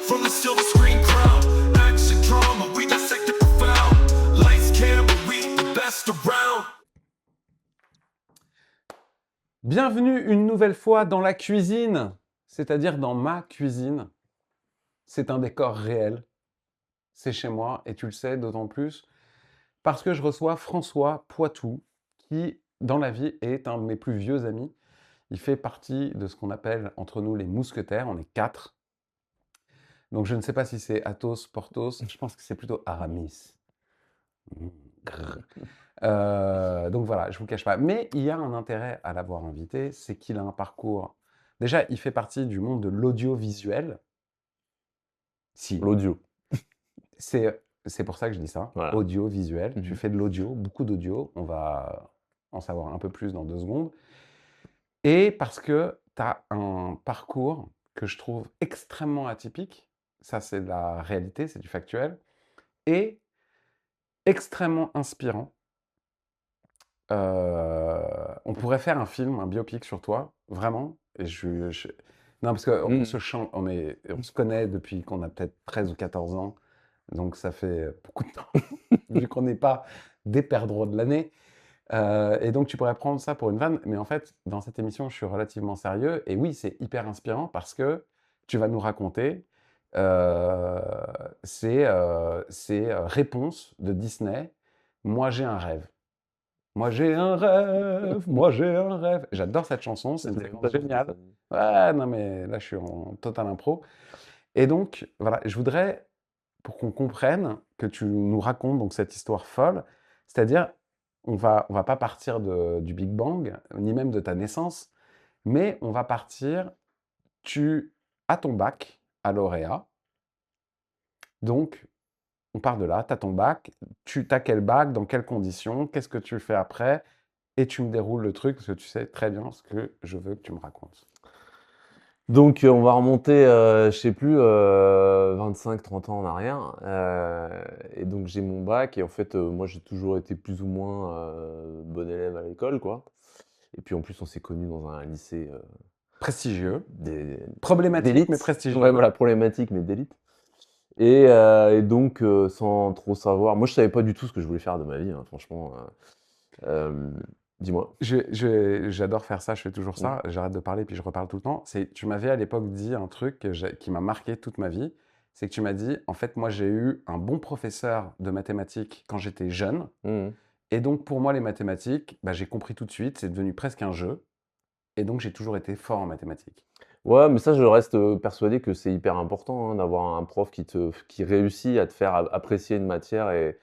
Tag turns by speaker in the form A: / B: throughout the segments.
A: From the silver screen crowd, action drama, we dissect it profound. Lights, camera, we the best around.
B: Bienvenue une nouvelle fois dans la cuisine, c'est-à-dire dans ma cuisine. C'est un décor réel, c'est chez moi, et tu le sais d'autant plus parce que je reçois François Poitou, qui, dans la vie, est un de mes plus vieux amis. Il fait partie de ce qu'on appelle entre nous les mousquetaires, on est 4. Donc je ne sais pas si c'est Athos, Porthos, je pense que c'est plutôt Aramis. Grrr. Donc voilà, je vous cache pas. Mais il y a un intérêt à l'avoir invité, c'est qu'il a un parcours. Déjà, il fait partie du monde de l'audiovisuel. Si,
C: L'audio.
B: c'est pour ça que je dis ça.
C: Voilà.
B: Audiovisuel. Tu
C: Mhm.
B: fais de l'audio, beaucoup d'audio. On va en savoir un peu plus dans 2 secondes. Et parce que tu as un parcours que je trouve extrêmement atypique. Ça, c'est de la réalité, c'est du factuel. Et extrêmement inspirant. On pourrait faire un film, un biopic sur toi, vraiment. Et non, parce qu'on
C: Mhm.
B: on se connaît depuis qu'on a peut-être 13 ou 14 ans, donc ça fait beaucoup de temps, vu qu'on n'est pas des perdreaux de l'année. Et donc tu pourrais prendre ça pour une vanne, mais en fait, dans cette émission, je suis relativement sérieux. Et oui, c'est hyper inspirant parce que tu vas nous raconter ces réponses de Disney. Moi, j'ai un rêve. Moi j'ai un rêve, moi j'ai un rêve. J'adore cette chanson, c'est une séquence géniale. Ouais, non mais là je suis en total impro. Et donc voilà, je voudrais, pour qu'on comprenne, que tu nous racontes donc cette histoire folle, c'est-à-dire on va pas partir du Big Bang, ni même de ta naissance, mais on va partir, tu as ton bac à lauréat, donc on part de là, tu as ton bac, tu as quel bac, dans quelles conditions, qu'est-ce que tu fais après? Et tu me déroules le truc parce que tu sais très bien ce que je veux que tu me racontes.
C: Donc, on va remonter, je sais plus, 25-30 ans en arrière. Et donc, j'ai mon bac. Et en fait, moi, j'ai toujours été plus ou moins bon élève à l'école, quoi. Et puis, en plus, on s'est connus dans un lycée
B: Prestigieux,
C: d'é-
B: problématique
C: d'élite.
B: mais prestigieux.
C: Ouais, voilà, problématique, mais d'élite. Et donc, sans trop savoir, moi, je savais pas du tout ce que je voulais faire de ma vie, hein, franchement. Euh, Dis-moi.
B: J'adore faire ça, je fais toujours ça. J'arrête de parler puis je reparle tout le temps. Tu m'avais à l'époque dit un truc qui m'a marqué toute ma vie. C'est que tu m'as dit, en fait, moi j'ai eu un bon professeur de mathématiques quand j'étais jeune.
C: Mhm.
B: Et donc pour moi, les mathématiques, bah, j'ai compris tout de suite, c'est devenu presque un jeu. Et donc j'ai toujours été fort en mathématiques.
C: Ouais, mais ça, je reste persuadé que c'est hyper important, hein, d'avoir un prof qui réussit à te faire apprécier une matière et,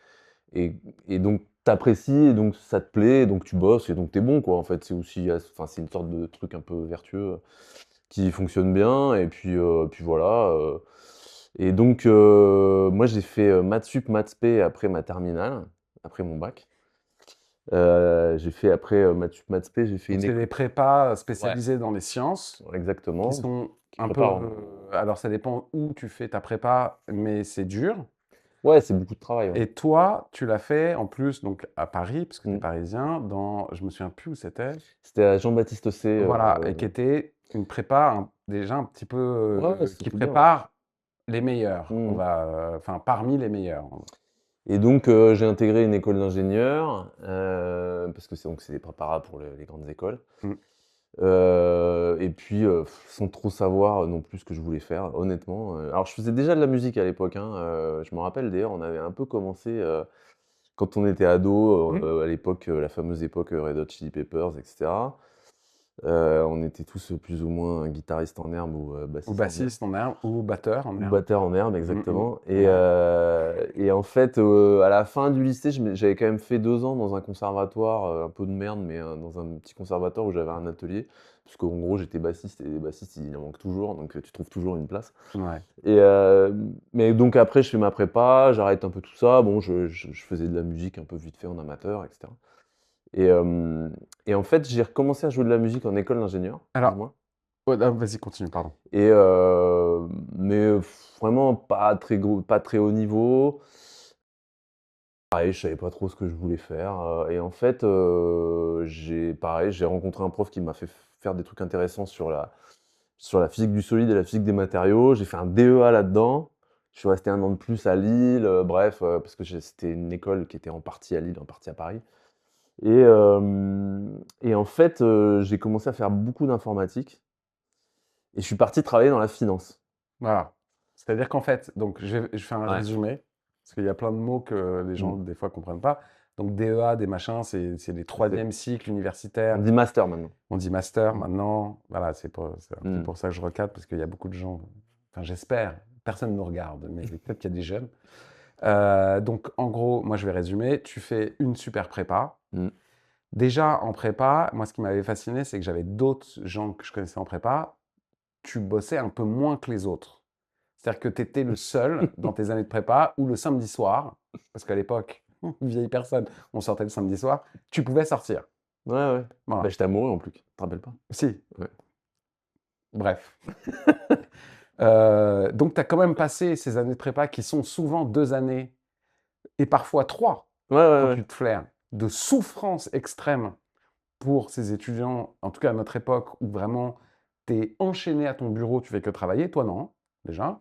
C: et donc t'apprécies, et donc ça te plaît, et donc tu bosses, et donc t'es bon, quoi. En fait, c'est aussi, enfin, c'est une sorte de truc un peu vertueux qui fonctionne bien, et puis voilà. Et donc, moi, j'ai fait maths sup, maths spé après ma terminale, après mon bac. J'ai fait après maths sup, maths spé, j'ai fait
B: Donc
C: une
B: c'est
C: école.
B: des prépas
C: Ouais,
B: spécialisés dans les sciences qui
C: exactement.
B: sont
C: Qui
B: un peu.
C: prépare.
B: Alors ça dépend où tu fais ta prépa, mais c'est dur.
C: Ouais, c'est beaucoup de travail. Ouais.
B: Et toi, tu l'as fait en plus donc à Paris, parce que tu es
C: Mm.
B: parisien, je me souviens plus où c'était.
C: C'était à Jean-Baptiste C.
B: Voilà, et qui était une prépa déjà un petit peu
C: Ouais,
B: qui
C: c'était bien.
B: prépare les meilleurs.
C: Mm.
B: Enfin parmi les meilleurs.
C: Et donc, j'ai intégré une école d'ingénieur, parce que c'est des préparats pour les grandes écoles.
B: Mm.
C: Et puis, sans trop savoir non plus ce que je voulais faire, honnêtement. Alors, je faisais déjà de la musique à l'époque, hein. Je me rappelle d'ailleurs, on avait un peu commencé quand on était ado,
B: Mm.
C: à l'époque, la fameuse époque Red Hot Chili Peppers, etc. On était tous plus ou moins guitaristes en herbe ou
B: Ou
C: bassistes en herbe.
B: bassiste en herbe, ou batteur en
C: Ou
B: herbe.
C: batteur en herbe, exactement.
B: Ouais.
C: Et en fait, à la fin du lycée, j'avais quand même fait 2 ans dans un conservatoire, un peu de merde, mais dans un petit conservatoire où j'avais un atelier. Parce qu'en gros, j'étais bassiste, et les bassistes, il en manque toujours, donc tu trouves toujours une place.
B: Ouais.
C: Mais donc après, je fais ma prépa, j'arrête un peu tout ça. Bon, je faisais de la musique un peu vite fait en amateur, etc. Et en fait, j'ai recommencé à jouer de la musique en école d'ingénieur, plus ou
B: Alors,
C: moins.
B: ouais, vas-y, continue, pardon.
C: Mais vraiment pas très gros, pas très haut niveau. Pareil, je savais pas trop ce que je voulais faire. Et en fait, j'ai rencontré un prof qui m'a fait faire des trucs intéressants sur la. sur la physique du solide et la physique des matériaux. J'ai fait un DEA là-dedans. Je suis resté 1 an de plus à Lille, bref, parce que c'était une école qui était en partie à Lille, en partie à Paris. Et en fait, j'ai commencé à faire beaucoup d'informatique et je suis parti travailler dans la finance.
B: Voilà. C'est-à-dire qu'en fait, donc je fais un
C: Ouais.
B: résumé, parce qu'il y a plein de mots que les gens, des fois, ne comprennent pas. Donc, DEA, des machins, c'est les troisième cycles
C: On
B: universitaires.
C: dit master maintenant.
B: On dit master maintenant. Voilà, c'est un peu
C: Mm.
B: pour ça que je recadre, parce qu'il y a beaucoup de gens. Enfin, j'espère. Personne ne nous regarde, mais peut-être qu'il y a des jeunes. Donc, en gros, moi, je vais résumer. Tu fais une super prépa.
C: Mm.
B: Déjà, en prépa, moi, ce qui m'avait fasciné, c'est que j'avais d'autres gens que je connaissais en prépa. Tu bossais un peu moins que les autres. C'est-à-dire que tu étais le seul dans tes années de prépa où le samedi soir, parce qu'à l'époque, vieille personne, on sortait le samedi soir, tu pouvais sortir.
C: Ouais, ouais.
B: Voilà.
C: Bah, j'étais amoureux en plus, tu te rappelles pas?
B: Si.
C: Ouais.
B: Bref. Donc, tu as quand même passé ces années de prépa qui sont souvent 2 années et parfois 3
C: Ouais, ouais,
B: quand
C: ouais.
B: tu te flaires, de souffrance extrême pour ces étudiants, en tout cas à notre époque, où vraiment tu es enchaîné à ton bureau, tu fais que travailler, toi non, déjà.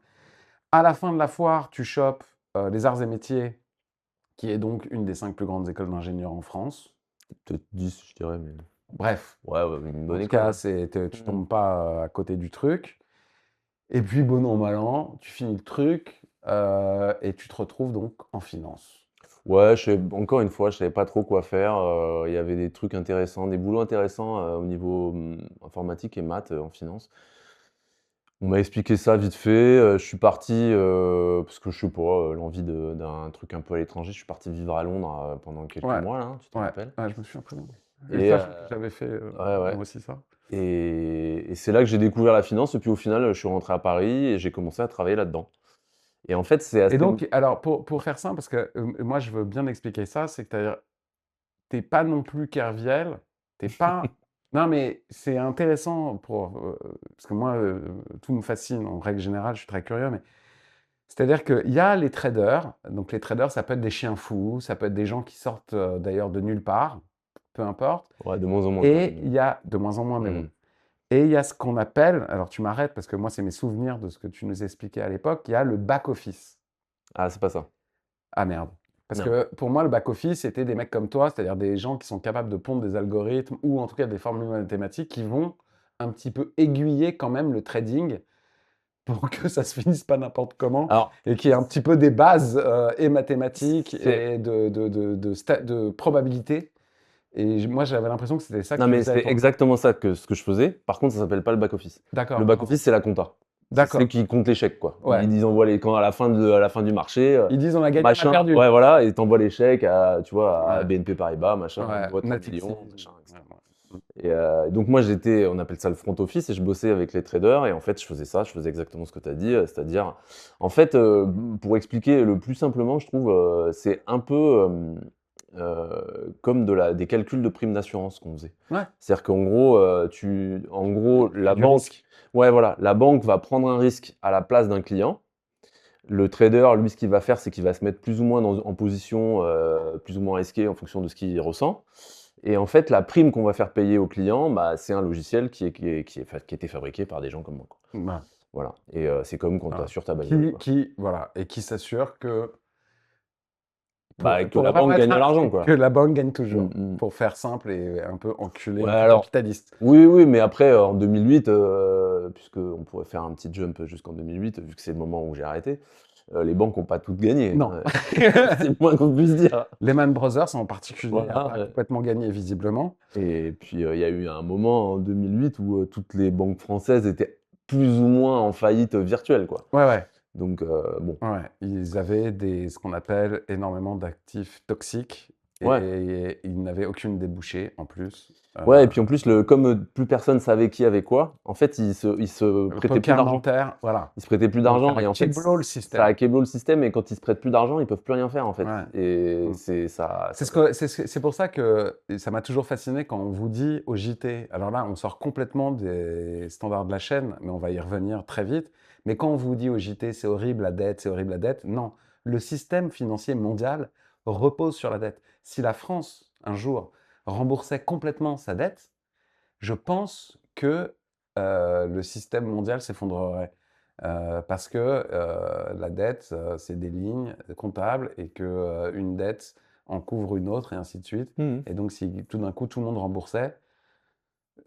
B: À la fin de la foire, tu chopes les arts et métiers, qui est donc une des 5 plus grandes écoles d'ingénieurs en France.
C: Peut-être 10, je dirais, mais
B: Bref,
C: ouais, ouais, une
B: en
C: bonne
B: tout
C: école,
B: cas,
C: hein.
B: tu tombes pas à côté du truc. Et puis, bon an, mal an, tu finis le truc et tu te retrouves donc en finance.
C: Ouais, encore une fois, je savais pas trop quoi faire. Il y avait des trucs intéressants, des boulots intéressants au niveau informatique et maths en finance. On m'a expliqué ça vite fait. Je suis parti parce que je sais pas, l'envie d'un truc un peu à l'étranger. Je suis parti vivre à Londres pendant quelques
B: Ouais,
C: mois, là, hein, tu te
B: ouais,
C: rappelles?
B: ouais, je me souviens très bien.
C: Et
B: Ça, j'avais fait
C: ouais, ouais.
B: moi aussi ça.
C: Et c'est là que j'ai découvert la finance. Et puis au final, je suis rentré à Paris et j'ai commencé à travailler là-dedans. Et en fait, c'est
B: Et
C: assez.
B: donc, alors, pour faire simple, parce que moi, je veux bien expliquer ça, c'est que t'es pas non plus Kerviel, t'es pas... Non, mais c'est intéressant parce que moi, tout me fascine en règle générale, je suis très curieux, mais c'est-à-dire qu'il y a les traders, donc les traders, ça peut être des chiens fous, ça peut être des gens qui sortent d'ailleurs de nulle part, peu importe,
C: Ouais, de moins en moins.
B: et il y a, de moins en moins, mais bon,
C: Mm.
B: et il y a ce qu'on appelle, alors tu m'arrêtes parce que moi, c'est mes souvenirs de ce que tu nous expliquais à l'époque, il y a le back-office.
C: Ah, c'est pas ça.
B: Ah merde. Parce
C: Non.
B: que pour moi, le back-office, c'était des mecs comme toi, c'est-à-dire des gens qui sont capables de pondre des algorithmes ou en tout cas des formules mathématiques qui vont un petit peu aiguiller quand même le trading pour que ça se finisse pas n'importe comment
C: Alors,
B: et qu'il y ait un petit peu des bases et mathématiques
C: c'est.
B: et de probabilité. Et moi, j'avais l'impression que c'était ça que
C: Non,
B: tu
C: mais
B: faisais à
C: c'est
B: l'époque.
C: exactement ça ce que je faisais. Par contre, ça s'appelle pas le back-office.
B: D'accord.
C: Le back-office, c'est la compta. C'est
B: D'accord.
C: ceux qui comptent les chèques, quoi.
B: Ouais.
C: Ils envoient quand à la fin du marché,
B: Ils disent on a gagné, on
C: machin.
B: a perdu.
C: Ouais, voilà, et t'envoies les chèques à, tu vois, à
B: Ouais.
C: BNP Paribas, machin,
B: Ouais,
C: une boîte en
B: Natixis.
C: millions, machin, etc.
B: Ouais, ouais.
C: Et donc moi, on appelle ça le front office, et je bossais avec les traders, et en fait, je faisais ça, je faisais exactement ce que tu as dit, c'est-à-dire, en fait, pour expliquer le plus simplement, je trouve, c'est un peu comme des calculs de primes d'assurance qu'on faisait.
B: Ouais.
C: C'est-à-dire qu'en gros, la
B: Du
C: banque,
B: risque.
C: ouais, voilà, la banque va prendre un risque à la place d'un client. Le trader, lui, ce qu'il va faire, c'est qu'il va se mettre plus ou moins en position plus ou moins risquée en fonction de ce qu'il ressent. Et en fait, la prime qu'on va faire payer au client, bah, c'est un logiciel qui a été fabriqué par des gens comme moi, quoi.
B: Ouais.
C: Voilà. Et c'est comme quand tu
B: Voilà.
C: assures ta bagnole, quoi.
B: Voilà, et qui s'assure que,
C: Bah, que
B: pour
C: la
B: pas
C: banque
B: mettre
C: gagne de l'argent, quoi.
B: que la banque gagne toujours,
C: Mm, mm.
B: pour faire simple et un peu enculé,
C: Ouais,
B: un peu
C: alors,
B: capitaliste.
C: oui, oui, mais après, en 2008, puisqu'on pourrait faire un petit jump jusqu'en 2008, vu que c'est le moment où j'ai arrêté, les banques n'ont pas toutes gagné.
B: Non.
C: C'est le moins qu'on puisse dire.
B: Lehman Brothers en particulier
C: Voilà,
B: a pas complètement gagné visiblement.
C: Et puis, il y a eu un moment en 2008 où toutes les banques françaises étaient plus ou moins en faillite virtuelle, quoi.
B: Ouais, ouais.
C: Donc, bon.
B: Ouais, ils avaient ce qu'on appelle énormément d'actifs toxiques et
C: Ouais.
B: ils n'avaient aucune débouchée en plus.
C: Ouais, et puis en plus, comme plus personne savait qui avait quoi, en fait, ils se
B: Le
C: prêtaient plus
B: poker
C: d'argent.
B: mental, voilà.
C: Ils se prêtaient plus
B: Donc,
C: d'argent
B: ça a
C: et en fait,
B: keblo le
C: ça
B: système.
C: a keblo le système et quand ils se prêtent plus d'argent, ils peuvent plus rien faire en fait.
B: Ouais.
C: Et
B: Mm.
C: c'est ça.
B: C'est pour ça que ça m'a toujours fasciné quand on vous dit au JT. Alors là, on sort complètement des standards de la chaîne, mais on va y revenir très vite. Mais quand on vous dit au JT, c'est horrible la dette, c'est horrible la dette, non. Le système financier mondial repose sur la dette. Si la France, un jour, remboursait complètement sa dette, je pense que le système mondial s'effondrerait. Parce que la dette, c'est des lignes comptables et que une dette en couvre une autre et ainsi de suite.
C: Mhm.
B: Et donc, si tout d'un coup tout le monde remboursait,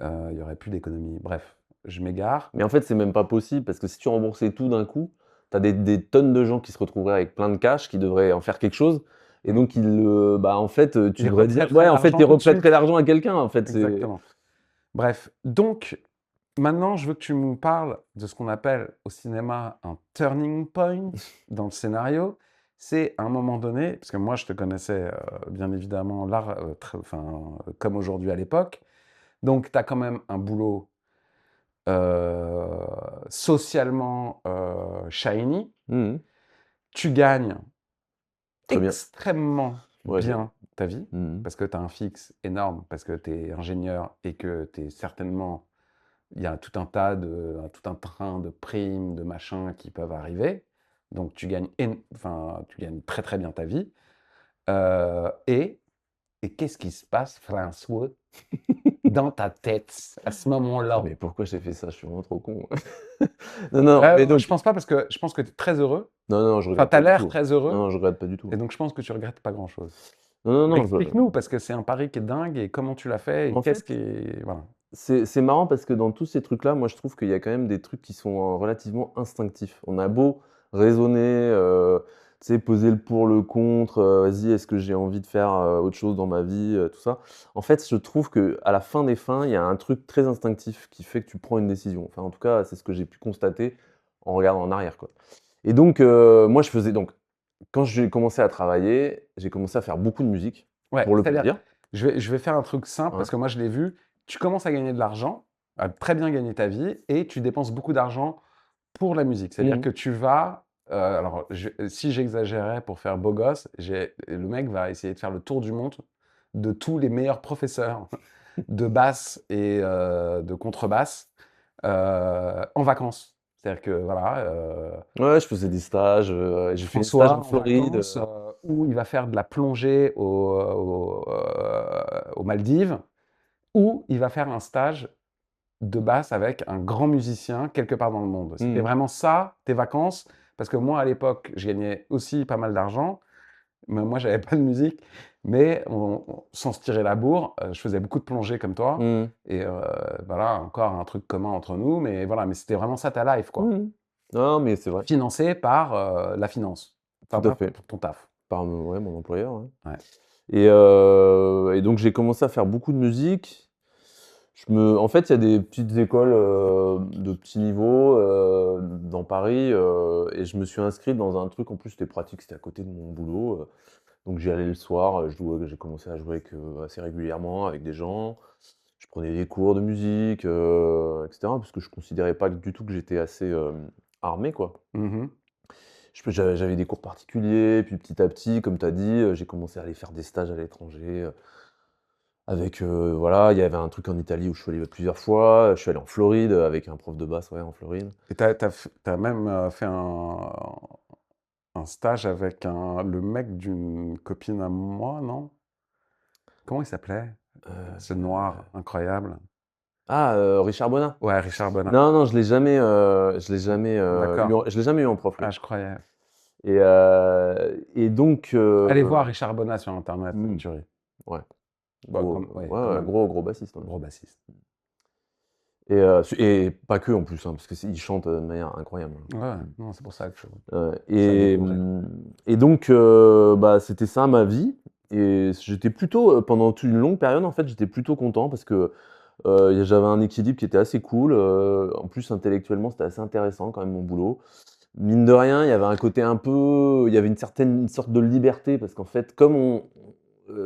B: il n'y aurait plus d'économie. Bref, je m'égare.
C: Mais en fait, c'est même pas possible parce que si tu remboursais tout d'un coup, tu as des tonnes de gens qui se retrouveraient avec plein de cash, qui devraient en faire quelque chose. Et
B: Mm.
C: donc, bah, en fait, tu
B: Ils
C: devrais dire,
B: retraiteraient
C: ouais, en fait,
B: l'argent
C: ils
B: tout de suite.
C: reprêteraient l'argent à quelqu'un. En fait, c'est.
B: Exactement. Bref, donc maintenant, je veux que tu me parles de ce qu'on appelle au cinéma un turning point dans le scénario. C'est à un moment donné, parce que moi je te connaissais bien évidemment là, comme aujourd'hui à l'époque, donc tu as quand même un boulot socialement shiny,
C: Mhm.
B: tu gagnes
C: Très bien.
B: extrêmement
C: Ouais,
B: bien ta vie,
C: Mhm.
B: parce que tu as un fixe énorme, parce que tu es ingénieur et que tu es certainement il y a tout un tas tout un train de primes, de machins qui peuvent arriver. Donc tu gagnes très très bien ta vie. Euh, et et qu'est-ce qui se passe, François, dans ta tête à ce moment-là?
C: Mais pourquoi j'ai fait ça? Je suis vraiment trop con. Non, non, mais donc.
B: Je pense pas parce que je pense que tu es très heureux.
C: Non, non, je
B: Enfin,
C: regrette
B: tu as
C: pas du
B: l'air
C: tout.
B: très
C: Non,
B: heureux.
C: non, je regrette pas du tout.
B: Et donc je pense que tu regrettes pas grand-chose.
C: Non, non,
B: Mais
C: non.
B: explique-nous, parce que c'est un pari qui est dingue et comment tu l'as fait et
C: En
B: qu'est-ce
C: fait,
B: qui est... Voilà.
C: c'est marrant parce que dans tous ces trucs-là, moi je trouve qu'il y a quand même des trucs qui sont relativement instinctifs. On a beau raisonner, tu sais, poser le pour, le contre, vas-y, est-ce que j'ai envie de faire autre chose dans ma vie, tout ça. En fait, je trouve que à la fin des fins, il y a un truc très instinctif qui fait que tu prends une décision. Enfin, en tout cas, c'est ce que j'ai pu constater en regardant en arrière, quoi. Et donc, moi je faisais donc, quand j'ai commencé à travailler, j'ai commencé à faire beaucoup de musique
B: Ouais,
C: pour le
B: c'est-à-dire,
C: plaisir.
B: je vais faire un truc simple
C: Hein.
B: parce que moi je l'ai vu. Tu commences à gagner de l'argent, à très bien gagner ta vie, et tu dépenses beaucoup d'argent pour la musique. C'est-à-dire
C: Mhm.
B: que tu vas, alors si j'exagérais pour faire beau gosse, le mec va essayer de faire le tour du monde de tous les meilleurs professeurs de basse et de contrebasse en vacances. C'est-à-dire que voilà,
C: Ouais, je faisais des stages, j'ai fait des stages
B: François
C: en
B: en
C: Floride.
B: vacances, où il va faire de la plongée aux Maldives, ou il va faire un stage de basse avec un grand musicien quelque part dans le monde. C'était
C: Mmh.
B: vraiment ça, tes vacances? Parce que moi, à l'époque, je gagnais aussi pas mal d'argent, mais moi, j'avais pas de musique, mais sans se tirer la bourre, je faisais beaucoup de plongées comme toi,
C: Mmh.
B: et voilà, encore un truc commun entre nous, mais voilà, mais c'était vraiment ça ta life, quoi.
C: Mmh. Non, mais c'est vrai,
B: Financé par la finance,
C: tout
B: enfin,
C: à
B: pas
C: fait.
B: pour ton taf.
C: Par ouais, mon employeur, ouais.
B: Ouais.
C: Et donc j'ai commencé à faire beaucoup de musique. En fait, il y a des petites écoles, de petit niveau, dans Paris, et je me suis inscrit dans un truc, en plus c'était pratique, c'était à côté de mon boulot, donc j'y allais le soir, j'ai commencé à jouer assez régulièrement avec des gens. Je prenais des cours de musique, et cetera, parce que je considérais pas du tout que j'étais assez, armé, quoi.
B: Mmh.
C: J'avais des cours particuliers, puis petit à petit, comme tu as dit, j'ai commencé à aller faire des stages à l'étranger, avec, voilà, il y avait un truc en Italie où je suis allé plusieurs fois, je suis allé en Floride, avec un prof de basse, ouais, en Floride.
B: Et tu même, fait un stage avec le mec d'une copine à moi, non? Comment il s'appelait? Ce noir incroyable.
C: Ah, Richard Bonnat?
B: Ouais, Richard Bonnat.
C: Non, non,
B: D'accord.
C: je l'ai jamais eu en prof, lui.
B: Ah, je croyais.
C: Et donc,
B: Allez voir Richard Bonnat sur internet,
C: mmh,
B: tuerie.
C: ouais,
B: Bah,
C: gros,
B: ouais,
C: ouais,
B: quand
C: ouais,
B: même,
C: gros bassiste, ouais.
B: gros bassiste.
C: Et pas que en plus, hein, parce qu'il chante de manière incroyable.
B: Ouais, non, c'est pour ça que
C: Ouais,
B: ça a
C: et,
B: décollé.
C: et donc, bah, c'était ça ma vie. Et j'étais plutôt, pendant toute une longue période, en fait, j'étais plutôt content parce que j'avais un équilibre qui était assez cool. En plus, intellectuellement, c'était assez intéressant quand même mon boulot. Mine de rien, il y avait un côté il y avait une sorte de liberté parce qu'en fait, comme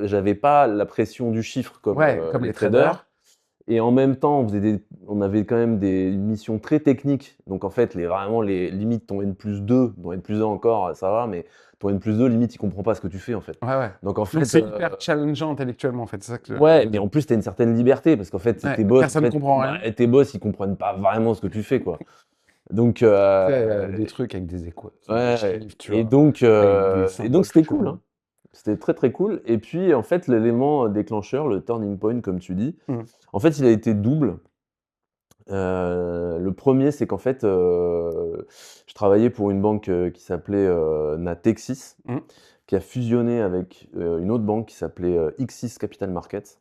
C: j'avais pas la pression du chiffre comme
B: Ouais, comme
C: les
B: les
C: traders.
B: traders.
C: Et en même temps, on avait quand même une mission très technique. Donc en fait, vraiment, les limites, ton N+2, ton N+1 encore, ça va, mais ton N+2, limite, il comprend pas ce que tu fais, en fait.
B: Ouais, ouais.
C: Donc en
B: Donc
C: fait,
B: c'est hyper challengeant intellectuellement, en fait, c'est ça que
C: ouais, mais en plus, tu as une certaine liberté, parce qu'en fait,
B: ouais,
C: tes boss, en
B: personne
C: fait,
B: comprend
C: bah,
B: rien.
C: tes boss, ils comprennent pas vraiment ce que tu fais, quoi. Donc,
B: Tu fais, des trucs avec des équations, des
C: ouais,
B: chiffres, tu vois? Avec des
C: et donc
B: symboles
C: c'était cool,
B: chelous.
C: hein. C'était très, très cool. Et puis, en fait, l'élément déclencheur, le turning point, comme tu dis,
B: Mmh.
C: en fait, il a été double. Le premier, c'est qu'en fait, je travaillais pour une banque, qui s'appelait, Natixis,
B: Mmh.
C: qui a fusionné avec, une autre banque qui s'appelait, X6 Capital Markets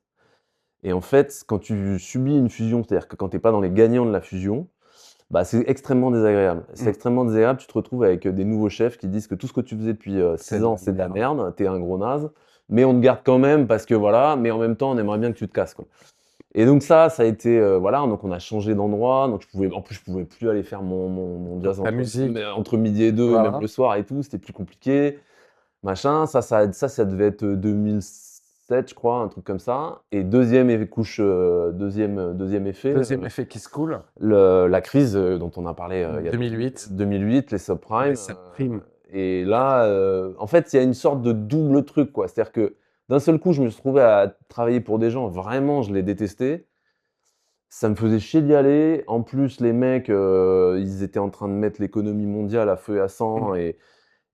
C: et en fait, quand tu subis une fusion, c'est-à-dire que quand tu es pas dans les gagnants de la fusion, bah, c'est extrêmement désagréable. C'est
B: Mmh.
C: extrêmement désagréable, tu te retrouves avec, des nouveaux chefs qui disent que tout ce que tu faisais depuis,
B: C'est
C: 6
B: de
C: ans,
B: la
C: c'est de la
B: merde.
C: merde, tu es un gros naze, mais on te garde quand même parce que voilà, mais en même temps, on aimerait bien que tu te casses, quoi. Et donc ça a été, voilà, donc on a changé d'endroit, donc je pouvais plus aller faire mon jazz
B: Ta musique.
C: entre midi et 2, même
B: Voilà.
C: le soir et tout, c'était plus compliqué, machin. Ça devait être, 2007, je crois, un truc comme ça et deuxième effet,
B: Deuxième effet qui se coule.
C: la crise, dont on a parlé, il y a
B: 2008.
C: 2008, les subprimes,
B: Les subprimes.
C: et là, en fait, il y a une sorte de double truc, quoi. C'est-à-dire que d'un seul coup, je me suis retrouvé à travailler pour des gens, vraiment, je les détestais. Ça me faisait chier d'y aller. En plus, les mecs, ils étaient en train de mettre l'économie mondiale à feu et à sang
B: Mmh.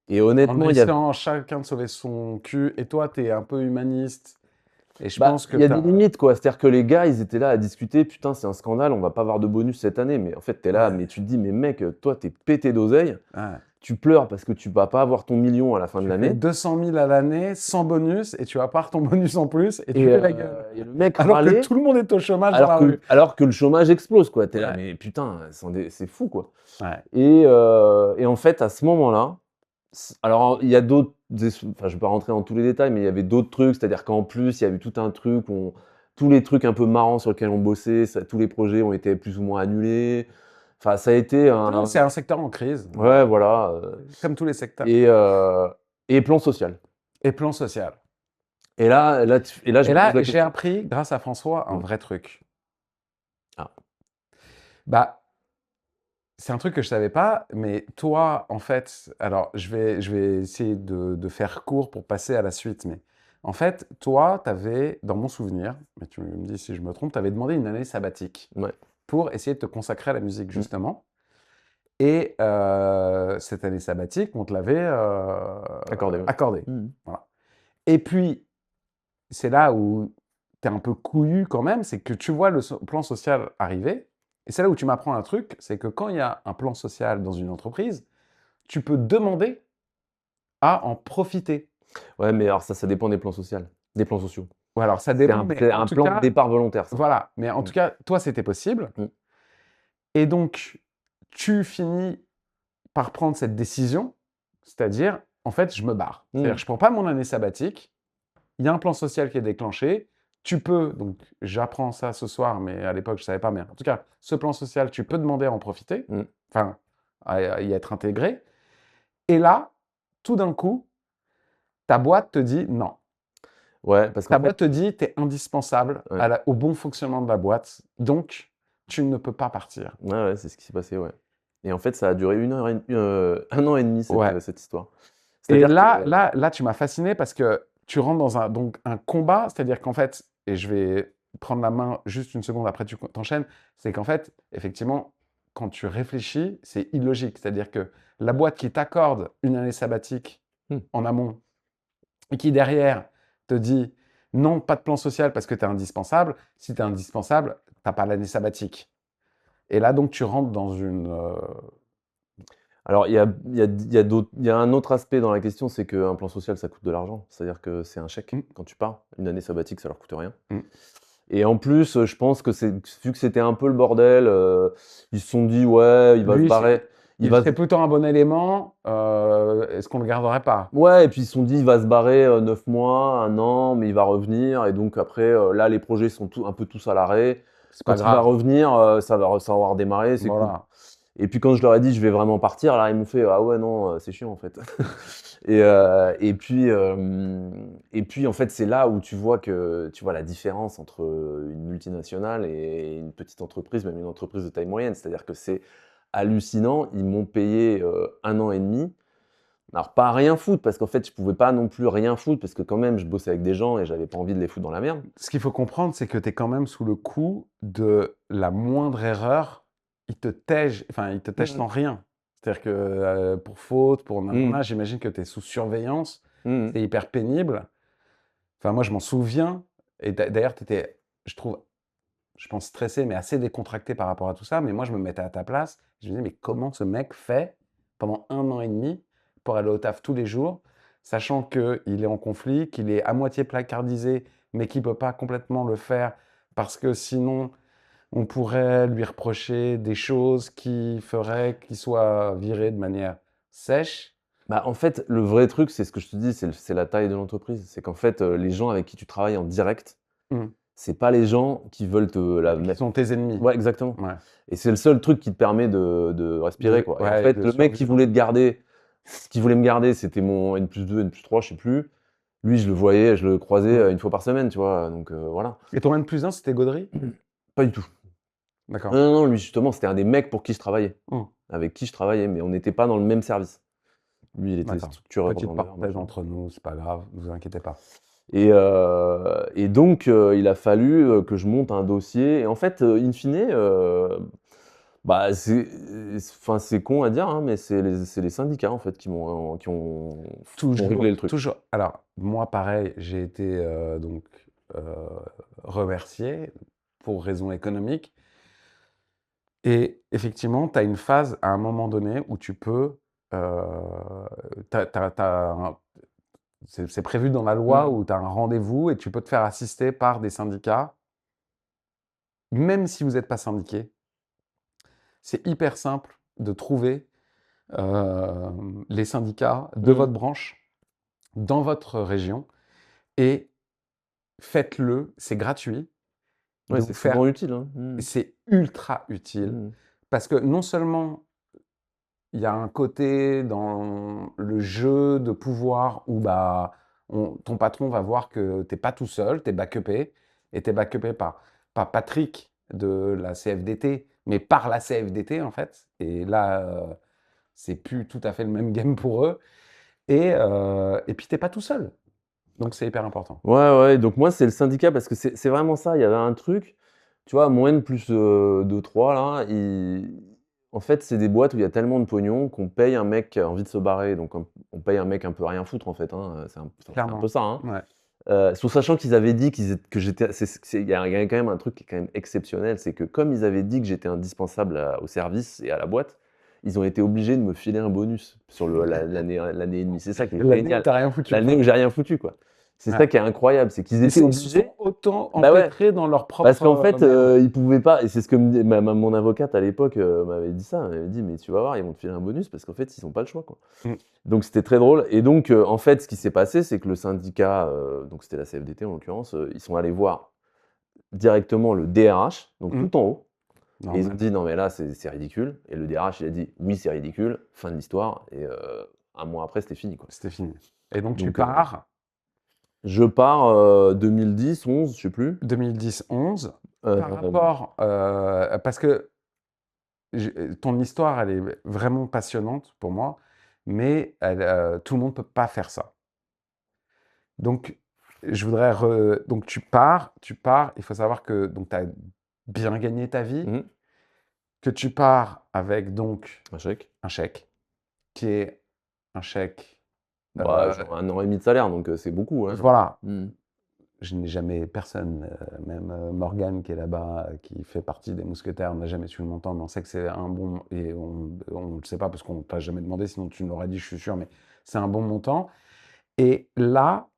C: et
B: En
C: honnêtement, il y a
B: essayant chacun de sauver son cul. Et toi, tu es un peu humaniste. Et je
C: bah,
B: pense que
C: il y a
B: tu
C: des limites, quoi. C'est-à-dire que les gars, ils étaient là à discuter: «Putain, c'est un scandale, on va pas avoir de bonus cette année». Mais en fait, tu es là,
B: Ouais.
C: mais tu te dis: «Mais mec, toi, tu es pété d'oseille,
B: Ouais.
C: tu pleures parce que tu vas pas avoir ton million à la fin de
B: Tu fais
C: l'année».
B: 200 000 à l'année, sans bonus, et tu vas pas ton bonus en plus, et tu
C: Et
B: fais la gueule.
C: et le mec
B: Alors que
C: râlait
B: tout le monde est au chômage dans la rue.
C: alors que le chômage explose, quoi. Tu es là:
B: Ouais.
C: «Mais putain, c'est fou, quoi».
B: Ouais.
C: Et en fait, à ce moment-là, alors il y a d'autres enfin, je vais pas rentrer dans tous les détails, mais il y avait d'autres trucs, c'est-à-dire qu'en plus, il y a eu tout un truc, tous les trucs un peu marrants sur lesquels on bossait, tous les projets ont été plus ou moins annulés. Enfin, ça a été
B: Non, c'est un secteur en crise,
C: ouais, voilà,
B: comme tous les secteurs.
C: et heu et plan social.
B: Et plan social.
C: Et là, je
B: Et
C: me pose
B: là,
C: la
B: j'ai
C: question.
B: appris, grâce à François, un
C: Mmh.
B: vrai truc.
C: Ah.
B: Bah, c'est un truc que je savais pas, mais toi, en fait, alors je vais essayer de faire court pour passer à la suite, mais en fait, toi, tu avais, dans mon souvenir, mais tu me dis si je me trompe, tu avais demandé une année sabbatique
C: Ouais.
B: pour essayer de te consacrer à la musique,
C: Mmh.
B: justement. Et cette année sabbatique, on te l'avait
C: Accordé, ouais.
B: accordée.
C: Mmh.
B: Voilà. Et puis, c'est là où tu es un peu couillu quand même, c'est que tu vois le plan social arriver. Et c'est là où tu m'apprends un truc, c'est que quand il y a un plan social dans une entreprise, tu peux demander à en profiter.
C: Ouais, mais alors ça dépend des plans sociaux.
B: Ou alors ça dépend, mais
C: C'est
B: en
C: un
B: tout
C: plan de
B: cas,
C: départ volontaire, ça.
B: voilà. Mais en
C: Mmh.
B: tout cas, toi, c'était possible.
C: Mmh.
B: Et donc, tu finis par prendre cette décision, c'est-à-dire, en fait, je me barre. C'est-à-dire,
C: Mmh.
B: je prends pas mon année sabbatique, il y a un plan social qui est déclenché, tu peux, donc j'apprends ça ce soir, mais à l'époque, je savais pas, mais en tout cas, ce plan social, tu peux demander à en profiter,
C: Mmh.
B: enfin, à y être intégré. Et là, tout d'un coup, ta boîte te dit non.
C: Ouais, parce
B: Ta
C: qu'en fait
B: boîte te dit, tu es indispensable
C: ouais.
B: au bon fonctionnement de la boîte, donc tu ne peux pas partir.
C: Ouais, ouais, c'est ce qui s'est passé, ouais. Et en fait, ça a duré 1 heure et 1 an et demi
B: Ouais.
C: cette histoire.
B: Et
C: C'est-à-dire que
B: là, tu m'as fasciné parce que tu rentres dans un combat, c'est-à-dire qu'en fait, et je vais prendre la main juste une seconde après tu t'enchaînes, c'est qu'en fait, effectivement, quand tu réfléchis, c'est illogique. C'est-à-dire que la boîte qui t'accorde une année sabbatique
C: mmh,
B: en amont et qui derrière te dit non, pas de plan social parce que tu es indispensable, si tu es indispensable, tu n'as pas l'année sabbatique. Et là, donc, tu rentres dans une.
C: alors il y a un autre aspect dans la question, c'est qu'un plan social, ça coûte de l'argent. C'est-à-dire que c'est un chèque
B: Mmh,
C: quand tu pars. Une année sabbatique, ça leur coûte rien.
B: mmh.
C: Et en plus, je pense que vu que c'était un peu le bordel, ils se sont dit: «Ouais, il va se
B: Lui,
C: barrer, il
B: il
C: va se»
B: serait plutôt un bon élément. Est-ce qu'on ne le garderait pas?
C: ouais, et puis ils se sont dit: «Il va se barrer, 9 mois, 1 an, mais il va revenir» et donc après, là, les projets sont un peu tous à l'arrêt.
B: C'est pas
C: Quand il va
B: grave.
C: revenir, ça va redémarrer, c'est cool.
B: Voilà.
C: Et puis quand je leur ai dit: «Je vais vraiment partir», là, ils m'ont fait: «Ah ouais, non, c'est chiant, en fait». Et puis, en fait, c'est là où tu vois la différence entre, une multinationale et une petite entreprise, même une entreprise de taille moyenne. C'est-à-dire que c'est hallucinant. Ils m'ont payé, 1 an et demi. Alors pas à rien foutre, parce qu'en fait, je pouvais pas non plus rien foutre, parce que quand même, je bossais avec des gens et j'avais pas envie de les foutre dans la merde.
B: Ce qu'il faut comprendre, c'est que tu es quand même sous le coup de la moindre erreur, il te tège, enfin, il te tège
C: Mmh mh.
B: sans rien. C'est-à-dire que pour faute, pour
C: Mmh.
B: nanana, j'imagine que tu es sous surveillance,
C: Mmh mh.
B: c'est hyper pénible. Enfin, moi, je m'en souviens. Et d'ailleurs, tu étais, je trouve, je pense, stressé, mais assez décontracté par rapport à tout ça. Mais moi, je me mettais à ta place. Je me disais, mais comment ce mec fait pendant 1 an et demi pour aller au taf tous les jours, sachant qu'il est en conflit, qu'il est à moitié placardisé, mais qu'il ne peut pas complètement le faire parce que sinon, on pourrait lui reprocher des choses qui feraient qu'il soit viré de manière sèche.
C: Bah, en fait, le vrai truc, c'est ce que je te dis, c'est la taille de l'entreprise. C'est qu'en fait, les gens avec qui tu travailles en direct,
B: Mmh.
C: c'est pas les gens qui veulent te la
B: Qui
C: mettre.
B: sont tes ennemis.
C: Ouais, exactement.
B: Ouais.
C: Et c'est le seul truc qui te permet de respirer, quoi. Et en
B: Ouais,
C: fait,
B: de
C: le mec qui
B: survivre.
C: voulait te garder, qui voulait me garder, c'était mon N+2, N+3, je sais plus. Lui, je le voyais, je le croisais
B: Mmh.
C: une fois par semaine, tu vois. Donc voilà.
B: Et ton N+1, c'était Gaudry?
C: Pas du tout.
B: D'accord.
C: Non, non, non, lui, justement, c'était un des mecs pour qui je travaillais,
B: Mmh.
C: avec qui je travaillais, mais on n'était pas dans le même service. Lui, il était
B: D'accord.
C: structure
B: Petite
C: revendeur,
B: parenthèse
C: machin.
B: entre nous, c'est pas grave, ne vous inquiétez pas.
C: Et donc, il a fallu que je monte un dossier. Et en fait, in fine, bah, enfin, c'est con à dire, hein, mais c'est les syndicats en fait qui ont réglé le truc.
B: Toujours. Alors, moi, pareil, j'ai été donc remercié pour raisons économiques. Et effectivement, tu as une phase à un moment donné où tu peux. C'est prévu dans la loi où tu as un rendez-vous et tu peux te faire assister par des syndicats, même si vous n'êtes pas syndiqué. C'est hyper simple de trouver les syndicats de
C: Mmh.
B: votre branche dans votre région et faites-le, c'est gratuit.
C: Ouais,
B: De
C: c'est
B: vous faire,
C: souvent utile, hein. Mmh.
B: c'est ultra utile
C: Mmh.
B: parce que non seulement il y a un côté dans le jeu de pouvoir où bah, ton patron va voir que tu n'es pas tout seul, tu es backupé, et tu es backupé par, pas Patrick de la CFDT, mais par la CFDT en fait. Et là, c'est plus tout à fait le même game pour eux. Et puis, tu n'es pas tout seul. Donc, c'est hyper important.
C: Ouais, ouais, donc moi, c'est le syndicat parce que c'est vraiment ça. Il y avait un truc, tu vois, moins plus 2-3 là, en fait, c'est des boîtes où il y a tellement de pognon qu'on paye un mec qui a envie de se barrer. Donc, on paye un mec un peu rien foutre, en fait, hein. C'est un
B: Clairement.
C: peu ça, hein.
B: Ouais.
C: Sous sachant qu'ils avaient dit que j'étais. Il y a quand même un truc qui est quand même exceptionnel, c'est que comme ils avaient dit que j'étais indispensable au service et à la boîte, ils ont été obligés de me filer un bonus sur l'année et demie. C'est ça qui est
B: L'année où
C: génial.
B: tu n'as rien foutu.
C: L'année où j'ai rien foutu, quoi. C'est
B: Ouais.
C: ça qui est incroyable, c'est qu'ils
B: Ils
C: étaient
B: se
C: obligés.
B: sont autant
C: Bah ouais.
B: empêtrés dans leur propre.
C: Parce qu'en fait,
B: merde.
C: ils pouvaient pas, et c'est ce que mon avocate à l'époque m'avait dit ça. Elle m'avait dit, mais tu vas voir, ils vont te filer un bonus parce qu'en fait, ils n'ont pas le choix, quoi.
B: Mm.
C: Donc c'était très drôle. Et donc, en fait, ce qui s'est passé, c'est que le syndicat, donc c'était la CFDT en l'occurrence, ils sont allés voir directement le DRH, donc
B: Mm.
C: tout en haut.
B: Non,
C: Et ils
B: mais-
C: ont dit, non, mais là, c'est ridicule. Et le DRH, il a dit, oui, c'est ridicule, fin de l'histoire. Et un mois après, c'était fini, quoi.
B: C'était fini. Et donc, tu
C: Donc,
B: pars
C: Je pars 2010, 11, je sais plus.
B: 2010-11
C: Euh,
B: par rapport. Parce que ton histoire, elle est vraiment passionnante pour moi, mais tout le monde ne peut pas faire ça. Donc, je voudrais. Donc, tu pars, il faut savoir que tu as bien gagné ta vie,
C: mhm,
B: que tu pars avec donc
C: un chèque.
B: un chèque, qui est un chèque.
C: Bah, genre 1 an et demi de salaire, donc c'est beaucoup, hein.
B: Voilà,
C: Mhm.
B: je n'ai jamais personne, même Morgane qui est là-bas, qui fait partie des mousquetaires, n'a jamais su le montant, mais on sait que c'est un bon, et on ne le sait pas parce qu'on ne t'a jamais demandé, sinon tu nous l'aurais dit, je suis sûr, mais c'est un bon montant. Et là,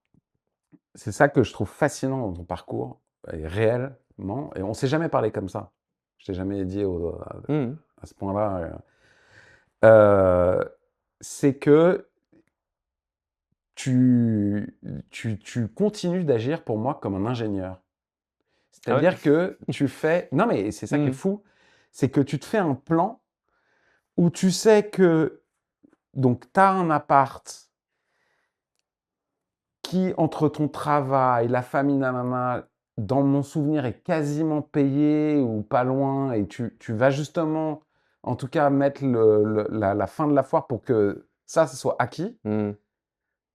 B: c'est ça que je trouve fascinant dans ton parcours, et réellement, et on ne s'est jamais parlé comme ça. Je t'ai jamais dit
C: Mhm.
B: à ce point-là. C'est que tu continues d'agir pour moi comme un ingénieur.
C: Ah ouais?
B: C'est-à-dire que tu fais. Non, mais c'est ça qui est
C: Mhm.
B: fou. C'est que tu te fais un plan où tu sais que. Donc, tu as un appart qui, entre ton travail, la famille, nanana, dans mon souvenir, est quasiment payé ou pas loin. Et tu vas justement, en tout cas, mettre la fin de la foire pour que ça soit acquis.
C: Mhm.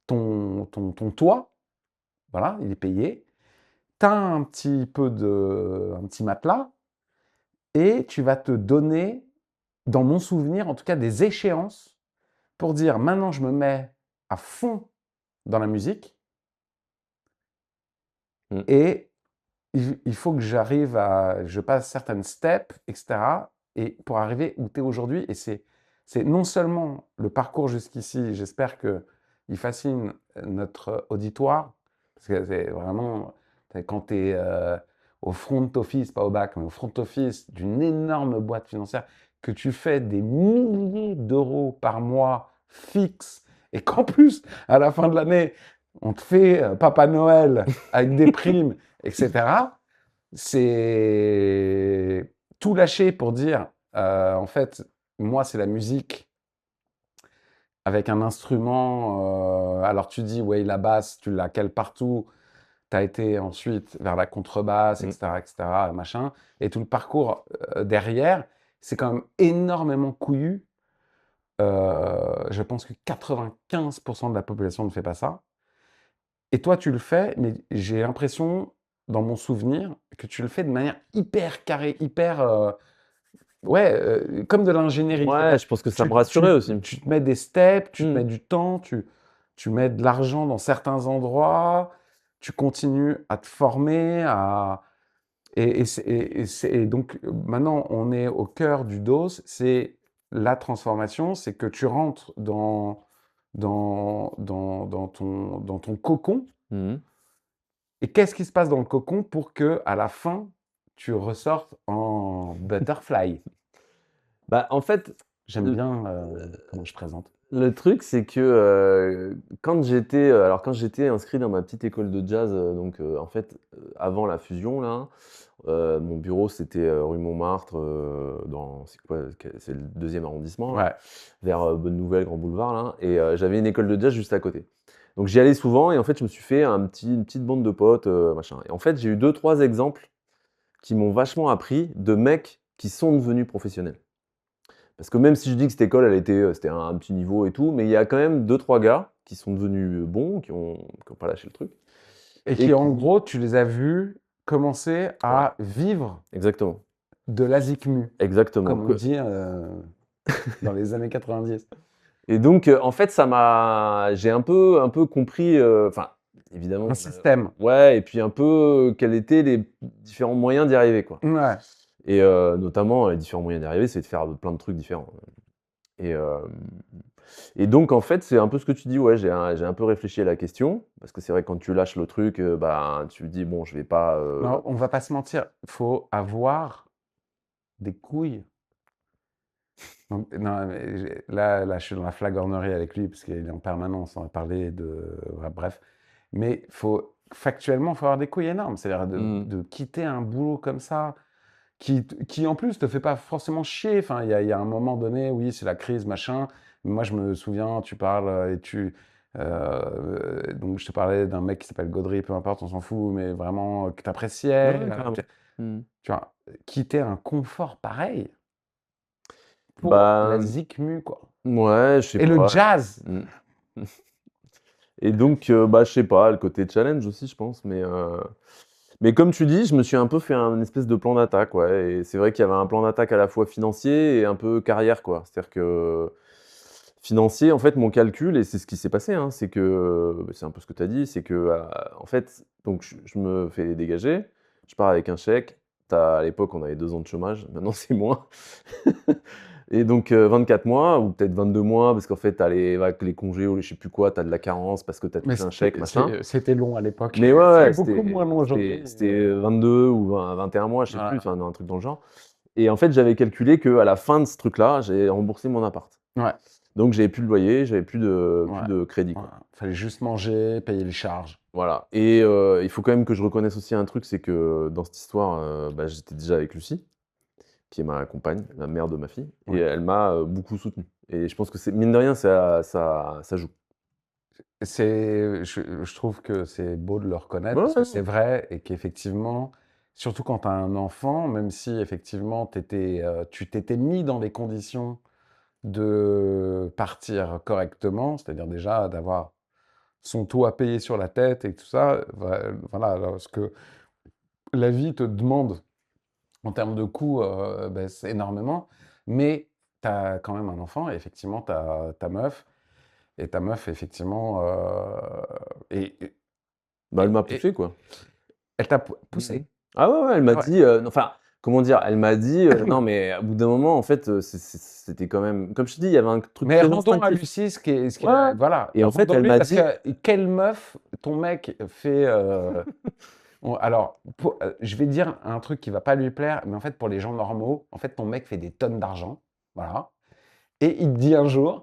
B: Ton toit, voilà, il est payé. Tu as un petit matelas et tu vas te donner, dans mon souvenir, en tout cas, des échéances pour dire maintenant je me mets à fond dans la musique
C: Mm.
B: et il faut que je passe certaines steps, etc. Et pour arriver où tu es aujourd'hui. Et c'est non seulement le parcours jusqu'ici, j'espère qu'il fascine notre auditoire, parce que c'est vraiment, quand tu es au front office, pas au bac, mais au front office d'une énorme boîte financière, que tu fais des milliers d'euros par mois fixes, et qu'en plus, à la fin de l'année, on te fait Papa Noël avec des primes, etc. C'est tout lâcher pour dire, en fait, moi, c'est la musique avec un instrument. Alors, tu dis, ouais, la basse, tu la cales partout. Tu as été ensuite vers la contrebasse, etc., machin. Et tout le parcours derrière, c'est quand même énormément couillu. Je pense que 95% de la population ne fait pas ça. Et toi, tu le fais, mais j'ai l'impression, dans mon souvenir, que tu le fais de manière hyper carrée, comme de l'ingénierie.
C: Ouais, je pense que ça me rassurait aussi.
B: Tu te mets des steps, tu te mets du temps, tu mets de l'argent dans certains endroits, tu continues à te former, et donc maintenant, on est au cœur du dos, c'est la transformation, c'est que tu rentres dans ton cocon.
C: Mhm.
B: Et qu'est-ce qui se passe dans le cocon pour que à la fin, tu ressortes en butterfly?
C: Bah, en fait,
B: J'aime
C: le,
B: bien comment je présente.
C: le truc, c'est que quand j'étais inscrit dans ma petite école de jazz, donc en fait, avant la fusion, là, mon bureau, c'était rue Montmartre, c'est le 2e arrondissement, là,
B: Ouais.
C: vers Bonne Nouvelle, Grand Boulevard, là, et j'avais une école de jazz juste à côté. Donc j'y allais souvent, et en fait, je me suis fait une petite bande de potes, machin. Et en fait, j'ai eu 2-3 exemples qui m'ont vachement appris de mecs qui sont devenus professionnels. Parce que même si je dis que cette école, c'était un petit niveau et tout, mais il y a quand même 2-3 gars qui sont devenus bons, qui ont pas lâché le truc.
B: Et
C: Et
B: qui, en
C: qui-
B: gros, tu les as vus commencer à vivre
C: Exactement.
B: de la zikmu,
C: Exactement.
B: comme on dit dans les années 90.
C: Et donc, en fait, j'ai un peu compris, enfin, évidemment,
B: Un système.
C: ouais, et puis un peu quels étaient les différents moyens d'y arriver, quoi.
B: Ouais.
C: Et notamment, les différents moyens d'y arriver, c'est de faire plein de trucs différents. Et, et donc, en fait, c'est un peu ce que tu dis, ouais, j'ai un peu réfléchi à la question, parce que c'est vrai que quand tu lâches le truc, bah, tu te dis, bon, je vais pas.
B: Non, on va pas se mentir, il faut avoir des couilles. Non, mais là, je suis dans la flagornerie avec lui, parce qu'il est en permanence, on va parler de... ouais, bref. Mais factuellement, il faut avoir des couilles énormes. C'est-à-dire de quitter un boulot comme ça, qui en plus te fait pas forcément chier. Enfin, il y a un moment donné, oui, c'est la crise, machin. Mais moi, je me souviens, tu parles donc, je te parlais d'un mec qui s'appelle Gaudry, peu importe, on s'en fout, mais vraiment que tu appréciais.
C: Ouais, carrément.
B: Tu vois, quitter un confort pareil pour la
C: Bah,
B: zikmu, quoi.
C: ouais, je sais
B: Et le
C: pas.
B: jazz.
C: Mm. Et donc, bah, je sais pas, le côté challenge aussi, je pense. Mais comme tu dis, je me suis un peu fait un espèce de plan d'attaque, ouais. Et c'est vrai qu'il y avait un plan d'attaque à la fois financier et un peu carrière, quoi. C'est-à-dire que financier, en fait, mon calcul, et c'est ce qui s'est passé, hein, c'est que, c'est un peu ce que tu as dit, c'est que, en fait, donc je me fais dégager, je pars avec un chèque. À l'époque, on avait 2 ans de chômage, maintenant c'est moins. Et donc 24 mois, ou peut-être 22 mois, parce qu'en fait, tu as les congés ou les je sais plus quoi, tu as de la carence parce que tu as
B: Mais
C: touché un chèque, machin.
B: c'était long à l'époque.
C: Mais ouais,
B: C'est beaucoup moins long aujourd'hui.
C: c'était 22 ou 21 mois, je sais
B: Voilà.
C: plus, enfin, un truc dans le genre. Et en fait, j'avais calculé qu'à la fin de ce truc-là, j'ai remboursé mon appart.
B: Ouais.
C: Donc j'avais plus de loyer, j'avais plus de crédit, quoi.
B: Voilà. Fallait juste manger, payer les charges.
C: Voilà. Et il faut quand même que je reconnaisse aussi un truc, c'est que dans cette histoire, bah, j'étais déjà avec Lucie, qui est ma compagne, la mère de ma fille, et
B: Ouais.
C: elle m'a beaucoup soutenu. Et je pense que mine de rien, ça joue.
B: Je trouve que c'est beau de le reconnaître,
C: Ouais,
B: parce que
C: ouais.
B: c'est vrai, et qu'effectivement, surtout quand tu as un enfant, même si effectivement tu t'étais mis dans les conditions de partir correctement, c'est-à-dire déjà d'avoir son taux à payer sur la tête et tout ça, voilà, lorsque la vie te demande en termes de coûts, ben, c'est énormément, mais tu as quand même un enfant, et effectivement, tu as ta meuf, et ta meuf, effectivement,
C: Bah, elle m'a
B: et
C: poussé, quoi.
B: elle t'a poussé.
C: Ah ouais, ouais, elle m'a
B: Ouais.
C: dit, enfin, comment dire? Elle m'a dit, non mais au bout d'un moment, en fait, c'était quand même comme je te dis, il y avait un truc
B: Mais
C: très
B: rendons à
C: instinctif.
B: Lucie ce qui
C: Ouais, ouais.
B: voilà,
C: Et en fait, elle
B: rendons-lui
C: m'a
B: parce
C: dit
B: que quelle meuf ton mec fait, alors je vais dire un truc qui va pas lui plaire, mais en fait, pour les gens normaux, en fait, ton mec fait des tonnes d'argent, voilà et il te dit un jour,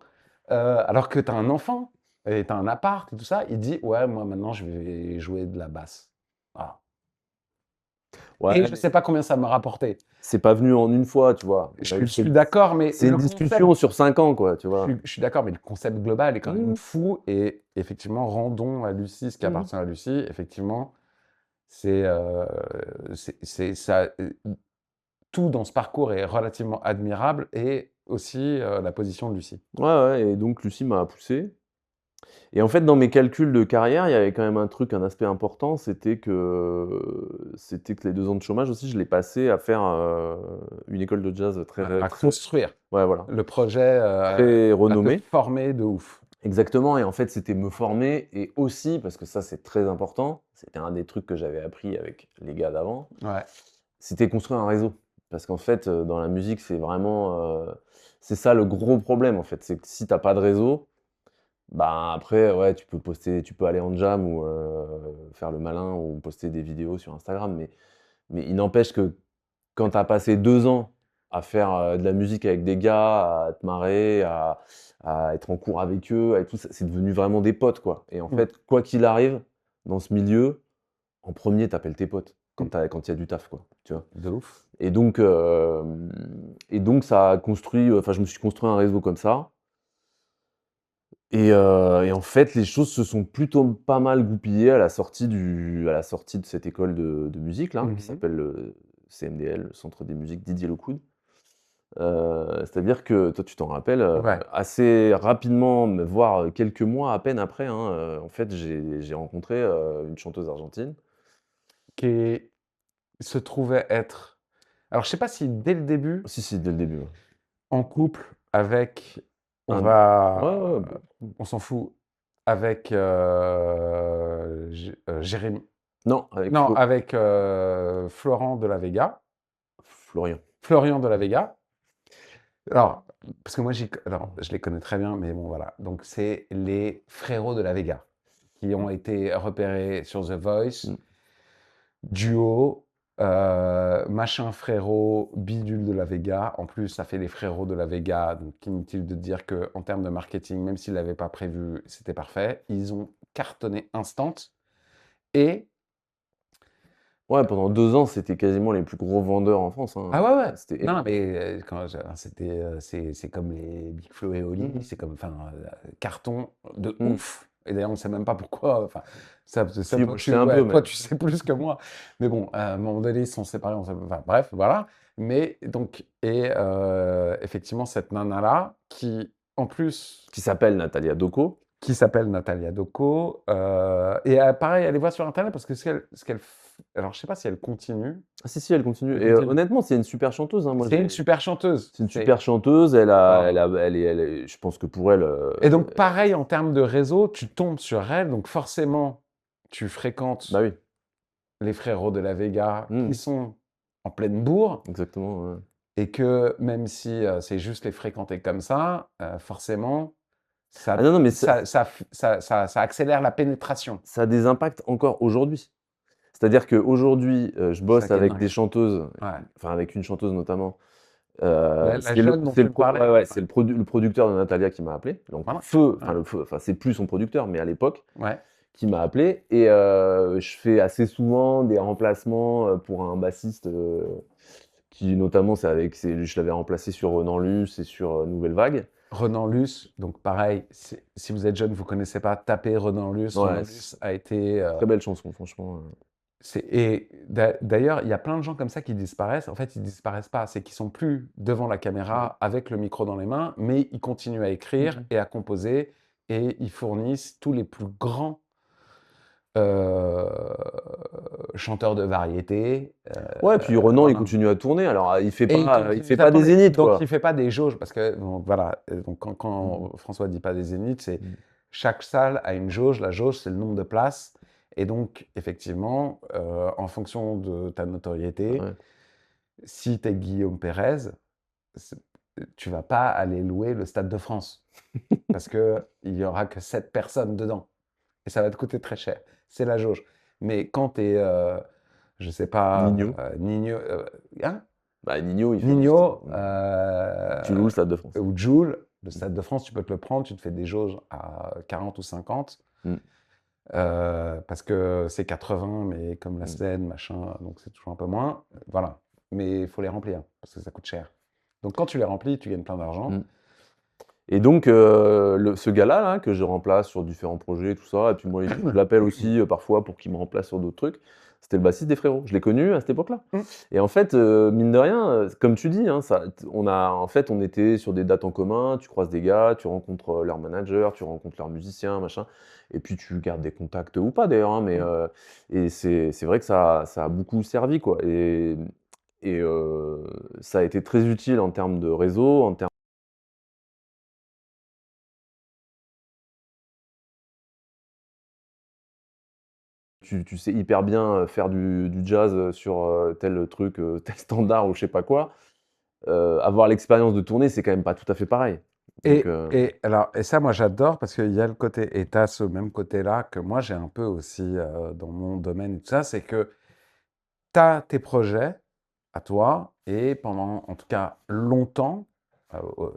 B: alors que tu as un enfant et tu as un appart et tout ça, il dit: «Ouais, moi maintenant je vais jouer de la basse». Voilà et
C: ouais,
B: je
C: mais
B: sais pas combien ça m'a rapporté.
C: c'est pas venu en une fois, tu vois?
B: Je suis d'accord, mais
C: C'est une
B: le
C: discussion
B: concept
C: sur 5 ans, quoi, tu
B: Je
C: vois?
B: suis je suis d'accord, mais le concept global est quand même
C: Mmh.
B: fou et effectivement, rendons à Lucie ce qui
C: Mmh.
B: appartient à Lucie. Effectivement, c'est, c'est ça, tout dans ce parcours est relativement admirable et aussi, la position de Lucie.
C: Ouais, ouais et donc Lucie m'a poussé et en fait, dans mes calculs de carrière, il y avait quand même un truc, un aspect important, c'était que les 2 ans de chômage aussi, je l'ai passé à faire, une école de jazz
B: À construire
C: ouais, voilà,
B: le projet,
C: très
B: à te
C: renommée.
B: former de ouf.
C: Exactement et en fait, c'était me former et aussi, parce que ça, c'est très important, c'était un des trucs que j'avais appris avec les gars d'avant,
B: Ouais.
C: c'était construire un réseau. Parce qu'en fait, dans la musique, c'est vraiment, c'est ça le gros problème, en fait. C'est que si tu as pas de réseau, bah, après, ouais, tu peux aller en jam ou, faire le malin ou poster des vidéos sur Instagram, mais il n'empêche que quand tu as passé 2 ans à faire, de la musique avec des gars, à te marrer, à être en cours avec eux et tout, c'est devenu vraiment des potes, quoi et en
B: Mmh.
C: fait, quoi qu'il arrive, dans ce milieu, en premier, tu appelles tes potes
B: Mmh.
C: quand il y a du taf, quoi, tu vois?
B: De ouf.
C: Et donc, ça a construit, enfin, je me suis construit un réseau comme ça et en fait, les choses se sont plutôt pas mal goupillées à la sortie de cette école de musique là, qui
B: Mmh.
C: s'appelle le CMDL, le Centre des musiques Didier Locoud. C'est-à-dire que toi, tu t'en rappelles,
B: Ouais.
C: assez rapidement, mais voire, quelques mois à peine après, hein, en fait, j'ai rencontré, une chanteuse argentine.
B: Qui se trouvait être alors je sais pas si dès le début,
C: Si, si, dès le début, ouais.
B: en couple avec on
C: Un ouais,
B: va
C: ouais, bah,
B: on s'en fout, avec, Jérémy
C: non, avec
B: non, avec, Florent de la Vega,
C: Florian.
B: Florian de la Vega. Alors, parce que moi alors je les connais très bien, mais bon voilà. Donc c'est les frérots de la Vega, qui ont été repérés sur The Voice,
C: Mmh.
B: duo, machin frérot, bidule de la Vega. En plus, ça fait les frérots de la Vega, donc inutile de dire qu'en termes de marketing, même s'ils ne l'avaient pas prévu, c'était parfait. Ils ont cartonné instant et
C: Ouais, pendant 2 ans, c'était quasiment les plus gros vendeurs en France, hein,
B: ah ouais, ouais.
C: c'était
B: Non,
C: énorme.
B: mais quand c'était, c'est comme les Big Flo et Oli,
C: Mmh.
B: c'est comme enfin, carton de
C: Mmh.
B: ouf et d'ailleurs, on ne sait même pas pourquoi, enfin, ça
C: Si,
B: toi
C: moi, je sais
B: tu
C: un peu,
B: ouais,
C: mais
B: toi tu sais plus que moi. Mais bon, à un moment donné, ils se sont séparés, on sait enfin bref, voilà. Mais donc et effectivement, cette nana-là qui, en plus
C: qui s'appelle Natalia Doko.
B: qui s'appelle Natalia Doko, et pareil, allez voir sur internet parce que ce qu'elle f alors je sais pas si elle continue.
C: Ah si, si, elle continue
B: Elle
C: et
B: continue.
C: honnêtement, c'est une super chanteuse, hein, moi
B: C'est une
C: j'ai
B: super chanteuse.
C: c'est une super chanteuse, elle a elle
B: Alors
C: a elle est je pense que pour elle,
B: et donc pareil en termes de réseau, tu tombes sur elle, donc forcément, tu
C: bah
B: fréquentes
C: oui,
B: les frérots de la Vega qui
C: mmh,
B: sont en pleine bourre
C: exactement, ouais.
B: et que même si, c'est juste les fréquenter comme ça, forcément,
C: Ah
B: ça
C: non, non, mais
B: ça accélère la pénétration.
C: ça a des impacts encore aujourd'hui. C'est-à-dire qu'aujourd'hui, je
B: C'est ça
C: bosse
B: qui est
C: avec des
B: dingue.
C: chanteuses,
B: Ouais.
C: enfin avec une chanteuse notamment,
B: La jeune dont tu me parlais?
C: ouais, ouais,
B: Ouais.
C: c'est le producteur de Natalia qui m'a appelé, donc
B: Voilà. Ouais.
C: enfin c'est plus son producteur, mais à l'époque,
B: Ouais.
C: qui m'a appelé et je fais assez souvent des remplacements, pour un bassiste, qui notamment je l'avais remplacé sur Renan Luce et sur, Nouvelle Vague.
B: Renan Luce, donc pareil, si vous êtes jeune, vous connaissez pas, tapez Renan Luce. Renan
C: Ouais,
B: Luce a été,
C: très belle chanson franchement,
B: et d'ailleurs, il y a plein de gens comme ça qui disparaissent. En fait, ils disparaissent pas, c'est qu'ils sont plus devant la
C: mmh.
B: caméra avec le micro dans les mains, mais ils continuent à
C: Mmh
B: écrire
C: mh.
B: et à composer et ils fournissent tous les plus grands, heu, chanteurs de variété,
C: Ouais, puis Renan, il
B: voilà.
C: continue à tourner. Alors,
B: Et il
C: il
B: continue
C: fait
B: à
C: pas des
B: tourner.
C: zéniths,
B: Donc il
C: quoi.
B: fait pas des jauges parce que donc voilà, donc
C: Mmh mh.
B: quand François dit pas des zéniths, c'est
C: Mmh.
B: chaque salle a une jauge. La jauge, c'est le nombre de places Et donc, effectivement, en fonction de ta notoriété,
C: Ouais.
B: si tu es Guillaume Pérez, c'est- tu vas pas aller louer le Stade de France parce qu'il n'y aura que 7 personnes dedans. Et ça va te coûter très cher. C'est la jauge. Mais quand tu es, je sais pas,
C: Nino.
B: Nino, hein
C: Bah, Nino, il fait du
B: Nino
C: Tu loues le Stade de France.
B: ou Joule, le Stade de France, tu peux te le prendre, tu te fais des jauges à 40 ou 50.
C: Mm.
B: Parce que c'est 80, mais comme la
C: Mm.
B: Seine, machin, donc c'est toujours un peu moins. Voilà. Mais il faut les remplir, parce que ça coûte cher. Donc quand tu les remplis, tu gagnes plein d'argent.
C: Mm. Et donc, ce gars-là, là, que je remplace sur différents projets, tout ça, et puis moi, je l'appelle aussi parfois pour qu'il me remplace sur d'autres trucs. C'était le bassiste des Frérots. Je l'ai connu à cette époque-là.
B: Mm.
C: Et en fait, mine de rien, comme tu dis, hein, on était sur des dates en commun. Tu croises des gars, tu rencontres leur manager, tu rencontres leurs musiciens, machin. Et puis tu gardes des contacts ou pas d'ailleurs, hein, mais et c'est vrai que ça a beaucoup servi, quoi. Et ça a été très utile en termes de réseau, en termes tu sais hyper bien faire du jazz sur tel truc, tel standard ou je sais pas quoi. Avoir l'expérience de tourner, c'est quand même pas tout à fait pareil. Donc,
B: Et ça, moi, j'adore parce qu'il y a le côté, et tu as ce même côté-là que moi, j'ai un peu aussi dans mon domaine et tout ça, c'est que tu as tes projets à toi et pendant, en tout cas, longtemps,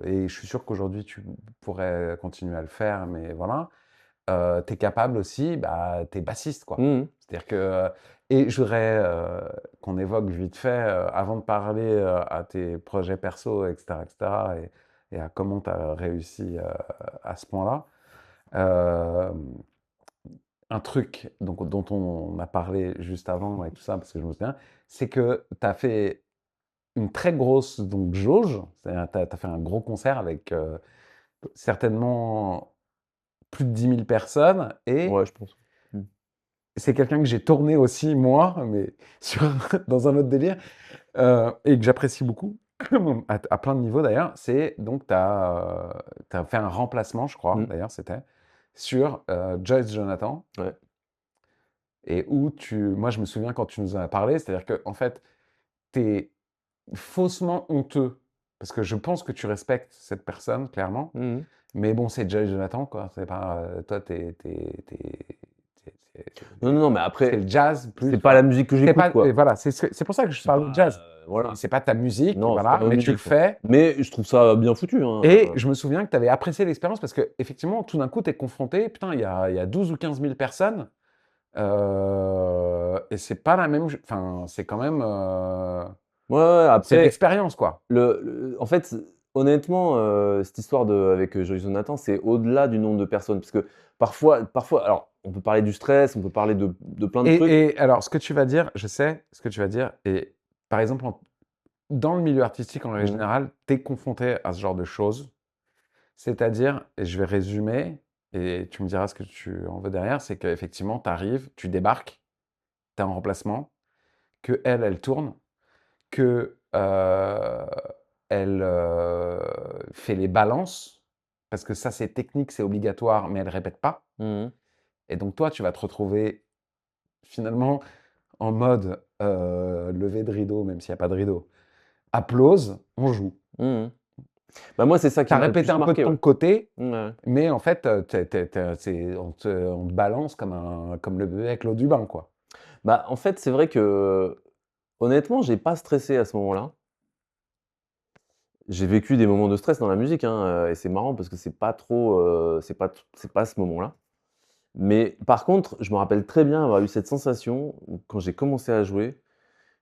B: et je suis sûr qu'aujourd'hui, tu pourrais continuer à le faire, mais voilà, tu es capable aussi, bah, tu es bassiste, quoi.
C: mmh mh.
B: C'est-à-dire que, et je voudrais qu'on évoque vite fait, avant de parler à tes projets perso, etc., etc., et à comment tu as réussi à ce point-là. Euh, un truc donc, dont on a parlé juste avant et tout ça, parce que je me souviens, c'est que tu as fait une très grosse donc, jauge, c'est-à-dire tu as fait un gros concert avec certainement plus de 10 000 personnes, et
C: Ouais, je pense. Mmh.
B: c'est quelqu'un que j'ai tourné aussi, moi, mais sur, dans un autre délire, et que j'apprécie beaucoup, à plein de niveaux d'ailleurs. C'est donc, tu as fait un remplacement, je crois,
C: Mmh.
B: d'ailleurs, c'était, sur Joyce Jonathan,
C: Ouais.
B: et où moi, je me souviens quand tu nous en as parlé, c'est-à-dire que en fait, tu es faussement honteux, parce que je pense que tu respectes cette personne, clairement,
C: Mmh mh.
B: mais bon, c'est Joyce Jonathan, quoi. C'est pas, toi,
C: Non, non, non, mais
B: c'est
C: après,
B: le jazz plus,
C: c'est pas la musique que
B: c'est
C: j'écoute,
B: pas, et
C: quoi.
B: voilà, c'est pour ça que je
C: C'est
B: parle de
C: pas,
B: jazz.
C: voilà.
B: C'est pas ta musique,
C: Non, c'est pas
B: voilà,
C: ma
B: mais tu le
C: musique, quoi.
B: fais.
C: Mais je trouve ça bien foutu, hein,
B: Et je me souviens que tu avais apprécié l'expérience parce que effectivement, tout d'un coup, tu es confronté, putain, il y a 12 ou 15 000 personnes, et c'est pas la même, enfin, c'est quand même,
C: Ouais, ouais,
B: c'est de
C: après,
B: l'expérience, quoi.
C: en fait, honnêtement, cette histoire avec Joyce Jonathan, c'est au-delà du nombre de personnes. Parce que parfois, alors, on peut parler du stress, on peut parler de plein de trucs.
B: Et alors, ce que tu vas dire, je sais ce que tu vas dire, et par exemple, dans le milieu artistique en règle
C: Mmh.
B: générale, tu es confronté à ce genre de choses. C'est-à-dire, et je vais résumer, et tu me diras ce que tu en veux derrière, c'est qu'effectivement, tu arrives, tu débarques, tu es en remplacement, que elle tourne, que elle fait les balances, parce que ça, c'est technique, c'est obligatoire, mais elle répète pas.
C: Mmh mh.
B: Et donc, toi, tu vas te retrouver finalement en mode lever de rideau, même s'il n'y a pas de rideau. Applause, on joue.
C: Mmh mh. Bah, moi, c'est ça
B: Tu
C: qui
B: as
C: m'a le
B: répété
C: plus
B: un peu de
C: marqué, ouais.
B: ton côté,
C: Mmh, ouais.
B: mais en fait, on te balance comme le bébé avec l'eau du bain, quoi.
C: Bah, en fait, c'est vrai que, honnêtement, j'ai pas stressé à ce moment-là. J'ai vécu des moments de stress dans la musique, hein, et c'est marrant parce que c'est pas trop, c'est pas ce moment-là. Mais par contre, je me rappelle très bien avoir eu cette sensation où quand j'ai commencé à jouer,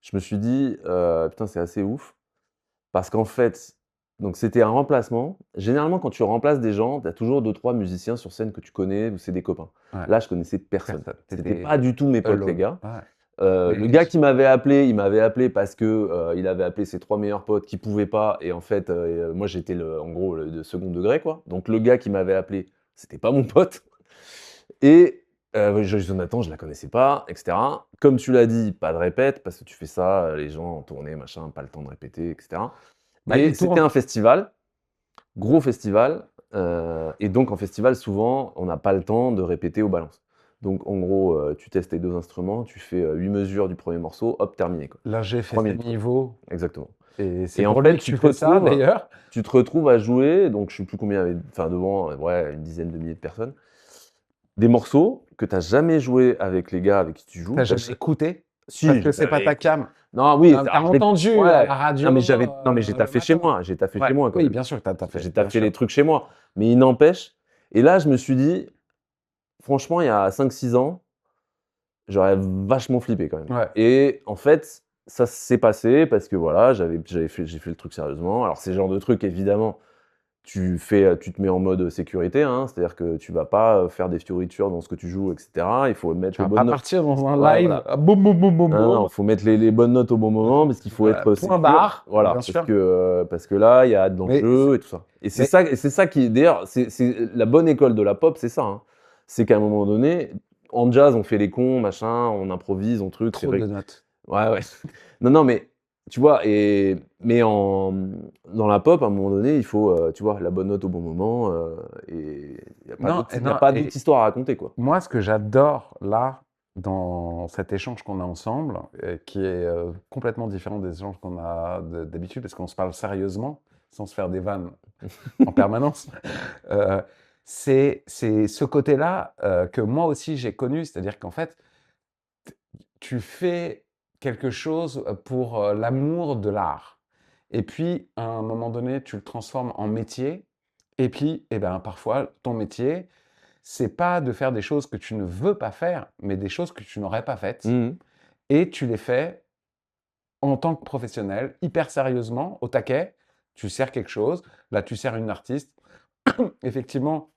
C: je me suis dit: «Putain, c'est assez ouf». Parce qu'en fait, donc c'était un remplacement. Généralement, quand tu remplaces des gens, tu as toujours 2-3 musiciens sur scène que tu connais ou c'est des copains.
B: Ouais,
C: Là, je connaissais personne.
B: personne. Tu
C: C'était pas du tout mes potes, les
B: alone.
C: gars.
B: Ouais.
C: Le
B: Mais
C: gars qui m'avait appelé, il m'avait appelé parce que, il avait appelé ses 3 meilleurs potes qui pouvaient pas et en fait, moi j'étais en gros le de second degré, quoi. Donc le gars qui m'avait appelé, c'était pas mon pote et Jonathan, je la connaissais pas et cetera. Comme tu l'as dit, pas de répète parce que tu fais ça, les gens en tournée, machin, pas le temps de répéter et cetera.
B: bah,
C: Mais
B: il
C: c'était
B: tourne.
C: un festival, gros festival, et donc en festival, souvent, on n'a pas le temps de répéter aux balances. Donc en gros, tu testes tes 2 instruments, tu fais, 8 mesures du premier morceau, hop, terminé, quoi.
B: Là, j'ai fait
C: 3
B: tes
C: minutes, quoi.
B: niveaux.
C: Exactement.
B: Et c'est
C: Et en
B: pour
C: fait,
B: lui que tu fais ça, d'ailleurs.
C: tu te retrouves à jouer, donc je sais plus combien il y avait, enfin devant, ouais, une dizaine de milliers de personnes. Des morceaux que tu as jamais joué avec les gars avec qui tu joues.
B: T'as
C: Tu as
B: jamais écouté?
C: Si,
B: Parce
C: je
B: que c'est pas
C: l'avais
B: ta
C: écouté.
B: cam.
C: Non, oui,
B: T'as
C: alors je l'ai
B: entendu à
C: ouais,
B: la radio,
C: non, mais j'ai
B: le
C: taffé chez
B: matin.
C: moi, j'ai taffé
B: Ouais,
C: chez moi quand
B: oui,
C: même.
B: bien sûr que t'as taffé,
C: J'ai
B: bien
C: taffé les
B: sûr.
C: trucs chez moi. Mais il n'empêche, et là, je me suis dit, franchement, il y a 5-6 ans, j'aurais vachement flippé quand même.
B: Ouais.
C: Et en fait, ça s'est passé parce que voilà, j'ai fait le truc sérieusement. Alors, c'est le genre de truc, évidemment, tu te mets en mode sécurité, hein, c'est-à-dire que tu vas pas faire des fioritures dans ce que tu joues, etc. Il faut mettre
B: Tu
C: les
B: vas
C: bonnes
B: pas
C: notes.
B: partir dans un
C: Ouais,
B: live,
C: voilà.
B: boum, boum, boum, boum,
C: Non, non,
B: boum.
C: faut mettre les bonnes notes au bon moment parce qu'il faut être
B: Point
C: sécure.
B: barre,
C: Voilà,
B: bien sûr.
C: parce que là, il y a de
B: Mais
C: l'enjeu et tout ça. Et
B: mais
C: c'est ça qui, d'ailleurs, c'est la bonne école de la pop, c'est ça, hein. C'est qu'à un moment donné, en jazz, on fait les cons, machin, on improvise, on truc, c'est
B: trop
C: vrai.
B: de notes.
C: Ouais, ouais. Non, non, mais tu vois, mais dans la pop, à un moment donné, il faut, tu vois, la bonne note au bon moment, et il n'y a pas
B: Non,
C: d'autre,
B: et
C: y a
B: non,
C: pas
B: et
C: d'autre histoire à raconter, quoi.
B: moi, ce que j'adore là, dans cet échange qu'on a ensemble, qui est complètement différent des échanges qu'on a d'habitude, parce qu'on se parle sérieusement, sans se faire des vannes en permanence, euh, c'est ce côté-là que moi aussi j'ai connu, c'est-à-dire qu'en fait, tu fais quelque chose pour l'amour de l'art. Et puis, à un moment donné, tu le transformes en métier. Et puis, eh ben, parfois, ton métier, c'est pas de faire des choses que tu ne veux pas faire, mais des choses que tu n'aurais pas faites.
C: Mmh.
B: Et tu les fais en tant que professionnel, hyper sérieusement, au taquet. Tu sers quelque chose. Là, tu sers une artiste. Effectivement,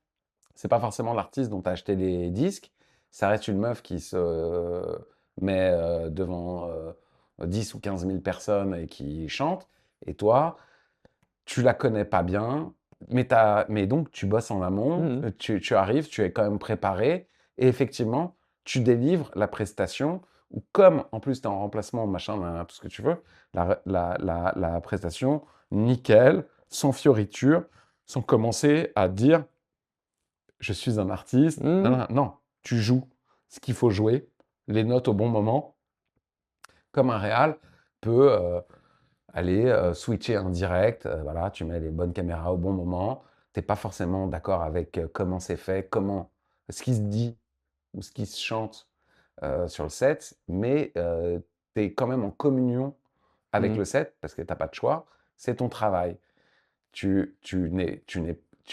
B: c'est pas forcément l'artiste dont tu as acheté les disques. Ça reste une meuf qui se met devant 10 ou 15 000 personnes et qui chante. Et toi, tu la connais pas bien, mais donc tu bosses en amont,
C: Mmh mh.
B: tu arrives, tu es quand même préparé, et effectivement, tu délivres la prestation, ou comme en plus tu es en remplacement, machin, tout ce que tu veux, la prestation, nickel, sans fioriture, sans commencer à dire je suis un artiste. Non,
C: Mmh.
B: non, non, tu joues ce qu'il faut jouer, les notes au bon moment, comme un réal peut aller switcher en direct. Voilà, tu mets les bonnes caméras au bon moment. Tu n'es pas forcément d'accord avec comment c'est fait, comment ce qui se dit ou ce qui se chante sur le set, mais tu es quand même en communion avec
C: Mmh.
B: le set parce que tu n'as pas de choix. C'est ton travail. Tu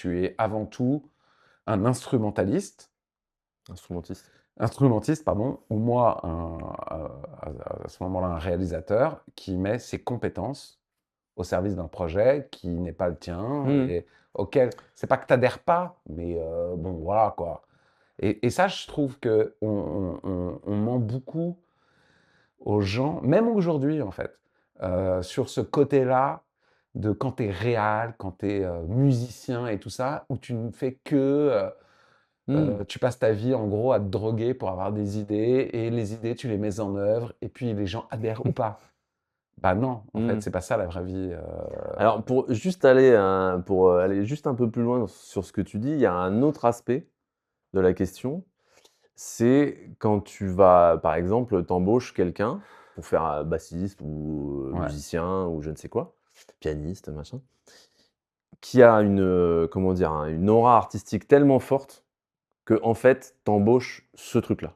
B: es avant tout un
C: Instrumentiste.
B: instrumentiste, pardon, ou moi, à ce moment-là, un réalisateur qui met ses compétences au service d'un projet qui n'est pas le tien
C: Mmh.
B: et auquel, c'est pas que tu adhères pas, mais bon, voilà quoi. Et ça, je trouve que on ment beaucoup aux gens, même aujourd'hui en fait, sur ce côté-là de quand tu es réal, quand tu es musicien et tout ça, où tu ne fais que
C: Mmh.
B: tu passes ta vie en gros à te droguer pour avoir des idées et les idées, tu les mets en œuvre et puis les gens adhèrent ou pas. Bah non, en fait,
C: Mmh.
B: c'est pas ça la vraie vie.
C: Alors pour aller juste un peu plus loin sur ce que tu dis, il y a un autre aspect de la question. C'est quand tu vas, par exemple, t'embauches quelqu'un pour faire, bassiste ou,
B: Ouais,
C: musicien ou je ne sais quoi, pianiste, machin, qui a une, comment dire? Une aura artistique tellement forte que en fait, t'embauches ce truc-là.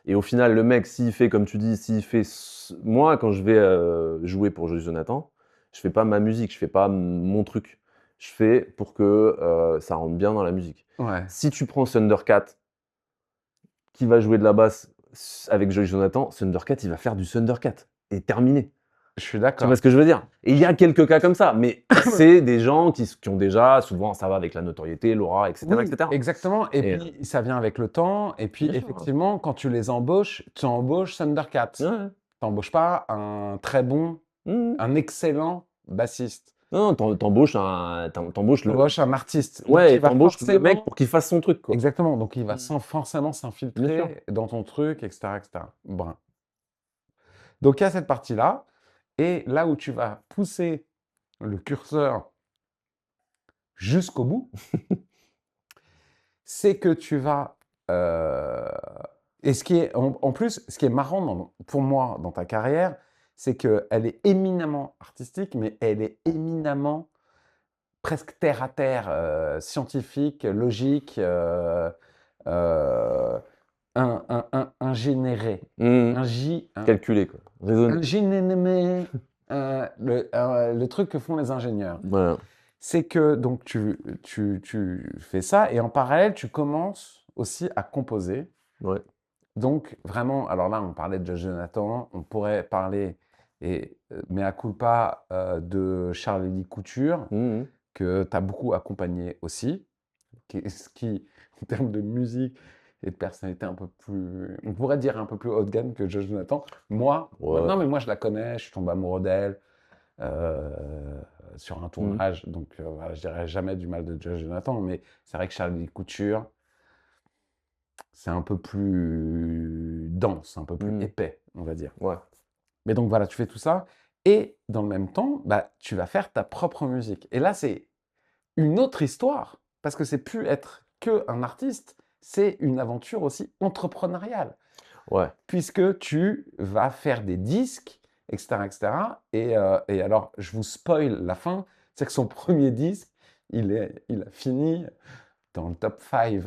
C: Et au final, le mec, s'il fait comme tu dis, s'il fait ce moi, quand je vais, jouer pour Joyeux Jonathan, je fais pas ma musique, je fais pas mon truc. Je fais pour que, ça rentre bien dans la musique.
B: ouais,
C: Si tu prends Thundercat, qui va jouer de la basse avec Joyeux Jonathan, Thundercat, il va faire du Thundercat et terminé.
B: je suis
C: Tu vois
B: d'accord.
C: ce que je veux dire? Et il y a quelques cas comme ça, mais c'est des gens qui ont déjà souvent ça va avec la notoriété, l'aura, et cetera, et
B: Oui,
C: cetera.
B: exactement. Et
C: Et
B: puis, ça vient avec le temps. Et puis,
C: bien sûr, hein.
B: effectivement, quand tu les embauches, tu embauches Thundercat.
C: Ouais, ouais.
B: Tu n'embauches pas un très bon,
C: Mmh mh.
B: un excellent bassiste.
C: Non, t'embauches
B: Tu
C: le
B: embauches un artiste. Donc,
C: ouais,
B: il va
C: t'embauches le mec
B: forcément.
C: pour qu'il fasse son truc, quoi.
B: Exactement. Donc, il va
C: Mmh.
B: forcément
C: Bien sûr.
B: s'infiltrer dans ton truc, etc., etc. Bon. Donc, il y a cette partie-là. Et là où tu vas pousser le curseur jusqu'au bout, c'est que tu vas Et en plus, ce qui est marrant pour moi dans ta carrière, c'est qu'elle est éminemment artistique, mais elle est éminemment presque terre à terre, scientifique, logique, euh, ingénéré.
C: Mmh.
B: Un
C: Calculé, quoi. Raisonné.
B: ingénémé, le truc que font les ingénieurs.
C: Voilà.
B: C'est que donc tu fais ça et en parallèle, tu commences aussi à composer.
C: Ouais.
B: Donc vraiment, alors là, on parlait de Josh Jonathan, on pourrait parler, mea culpa, de Charlie Couture,
C: Mmh mh.
B: que tu as beaucoup accompagné aussi, ce qui, en termes de musique et de personnalité, un peu plus, on pourrait dire un peu plus haut de gamme que Josh Jonathan. Moi,
C: Ouais.
B: non, mais moi je la connais, je suis tombé amoureux d'elle sur un
C: Mmh.
B: tournage, donc voilà, je dirais jamais du mal de Josh Jonathan, mais c'est vrai que Charlie Couture, c'est un peu plus dense, un peu plus
C: Mmh.
B: épais, on va dire.
C: Ouais.
B: Mais donc voilà, tu fais tout ça, et dans le même temps, bah, tu vas faire ta propre musique. Et là, c'est une autre histoire, parce que c'est plus être que un artiste, c'est une aventure aussi entrepreneuriale,
C: Ouais.
B: puisque tu vas faire des disques, etc., etc. Et alors, je vous spoil la fin, c'est que son premier disque, il a fini dans le top 5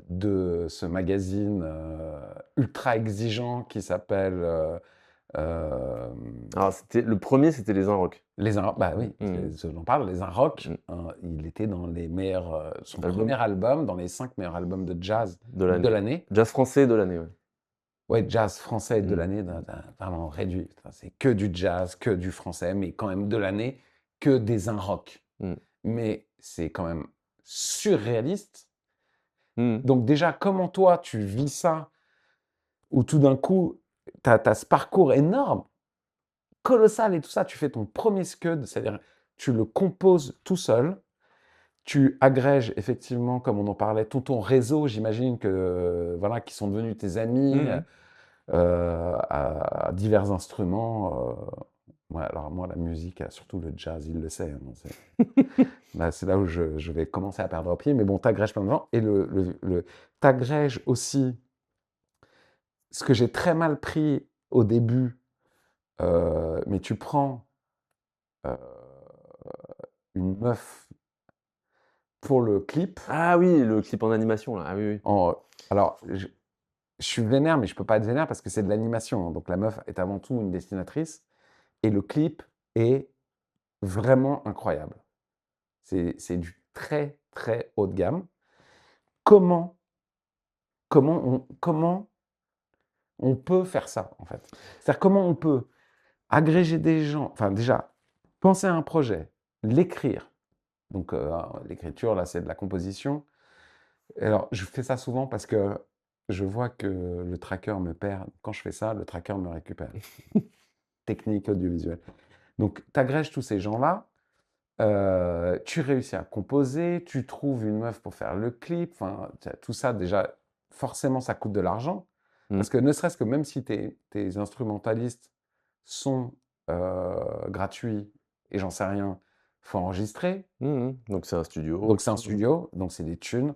B: de ce magazine ultra exigeant qui s'appelle
C: Alors le premier, c'était les Inrocks.
B: Les Un bah oui,
C: Mmh.
B: j'en parle, Les Inrocks,
C: Mmh.
B: il était dans les meilleurs, son
C: Album
B: premier album, dans les 5 meilleurs albums de jazz
C: de
B: de
C: l'année.
B: l'année.
C: Jazz français de l'année, ouais.
B: Ouais, jazz français de
C: Mmh.
B: l'année, vraiment réduit. Enfin, c'est que du jazz, que du français, mais quand même de l'année, que des Inrocks.
C: Mmh.
B: Mais c'est quand même surréaliste.
C: Mmh.
B: Donc déjà, comment toi, tu vis ça, où tout d'un coup, tu as ce parcours énorme, colossal et tout ça, tu fais ton premier scud, c'est-à-dire tu le composes tout seul, tu agrèges effectivement, comme on en parlait, tout ton réseau, j'imagine que, voilà, qui sont devenus tes amis,
C: Mmh.
B: à divers instruments, ouais, alors moi, la musique, surtout le jazz, il le sait, hein, c'est là où je vais commencer à perdre pied, mais bon, tu agrèges plein de gens et tu agrèges aussi ce que j'ai très mal pris au début, mais tu prends, heu, une meuf pour le clip
C: Ah oui, le clip en animation là. Ah oui, oui.
B: alors je suis vénère, mais je peux pas être vénère parce que c'est de l'animation, hein, donc la meuf est avant tout une dessinatrice et le clip est vraiment incroyable. C'est du très, très haut de gamme. Comment comment on peut faire ça, en fait? C'est-à-dire comment on peut agréger des gens, enfin déjà, penser à un projet, l'écrire, donc l'écriture là, c'est de la composition. Et alors je fais ça souvent parce que je vois que le tracker me perd. Quand je fais ça, le tracker me récupère. Technique audiovisuelle. Donc tu agrèges tous ces gens-là, tu réussis à composer, tu trouves une meuf pour faire le clip, enfin, tout ça déjà, forcément ça coûte de l'argent.
C: Mmh.
B: Parce que ne serait-ce que même si tes instrumentalistes sont gratuits et j'en sais rien, faut enregistrer.
C: Mmh. Donc c'est un studio.
B: Donc c'est un studio, donc c'est des thunes.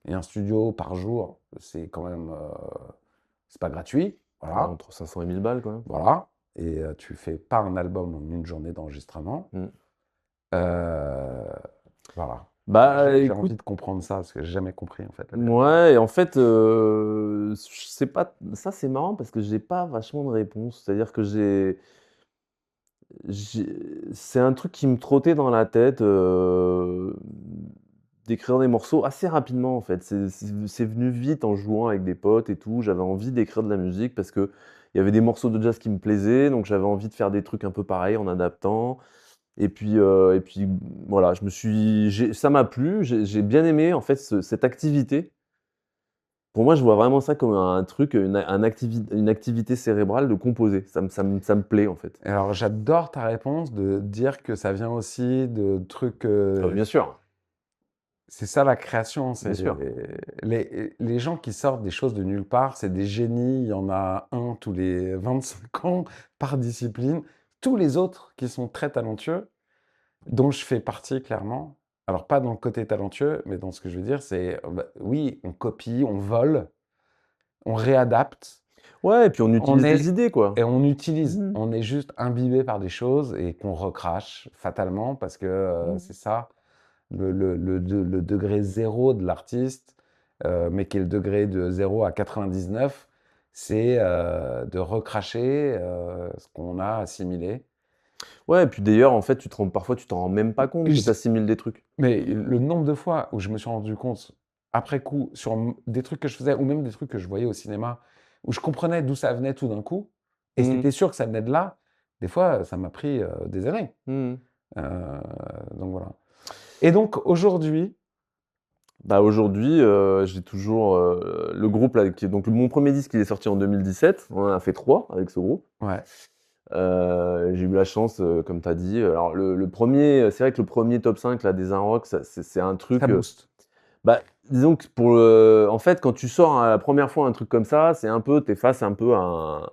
B: Et un studio par jour, c'est quand même, c'est pas gratuit.
C: Ouais,
B: Voilà,
C: entre 500 et 1000 balles, quoi.
B: voilà. Et tu fais pas un album en une journée d'enregistrement.
C: Mmh.
B: Voilà.
C: Bah,
B: J'ai
C: écoute,
B: envie de comprendre ça, parce que j'ai jamais compris en fait.
C: ouais, et en fait, je sais pas, ça c'est marrant parce que j'ai pas vachement de réponse. C'est-à-dire que c'est un truc qui me trottait dans la tête, d'écrire des morceaux assez rapidement, en fait. C'est venu vite en jouant avec des potes et tout. J'avais envie d'écrire de la musique parce qu'il y avait des morceaux de jazz qui me plaisaient, donc j'avais envie de faire des trucs un peu pareils en adaptant. Et puis voilà, ça m'a plu, j'ai bien aimé en fait cette activité. Pour moi, je vois vraiment ça comme un truc, une activité cérébrale de composer. Ça me plaît en fait.
B: Alors j'adore ta réponse de dire que ça vient aussi de trucs.
C: Ah bah, bien sûr,
B: C'est ça la création,
C: bien
B: c'est
C: sûr.
B: les gens qui sortent des choses de nulle part, c'est des génies. Il y en a un tous les 25 ans par discipline. Tous les autres qui sont très talentueux, dont je fais partie clairement. Alors pas dans le côté talentueux, mais dans ce que je veux dire, c'est oui, on copie, on vole. on réadapte,
C: Ouais, et puis on utilise
B: est
C: des idées, quoi.
B: et on utilise.
C: Mmh.
B: On est juste imbibé par des choses et qu'on recrache fatalement parce que,
C: Mmh.
B: c'est ça, le degré 0 de l'artiste, mais qui est le degré de 0 à 99, c'est, de recracher, ce qu'on a assimilé.
C: Ouais, et puis d'ailleurs, en fait, parfois, tu t'en rends même pas compte
B: Et
C: que
B: je
C: tu assimiles des trucs.
B: Mais le nombre de fois où je me suis rendu compte, après coup, sur des trucs que je faisais ou même des trucs que je voyais au cinéma, où je comprenais d'où ça venait tout d'un coup, et
C: Mmh.
B: c'était sûr que ça venait de là, des fois, ça m'a pris des années.
C: Mmh.
B: Euh, donc voilà. Et donc aujourd'hui,
C: Bah, aujourd'hui, j'ai toujours, le groupe là qui est donc mon premier disque, il est sorti en 2017. On en a fait 3 avec ce groupe.
B: ouais,
C: J'ai eu la chance, comme tu as dit, alors le 1er, c'est vrai que le premier top 5 là des Inrocks, ça c'est un
B: ça
C: truc,
B: booste.
C: bah, disons que en fait, quand tu sors, la première fois un truc comme ça, c'est un peu tu face un peu à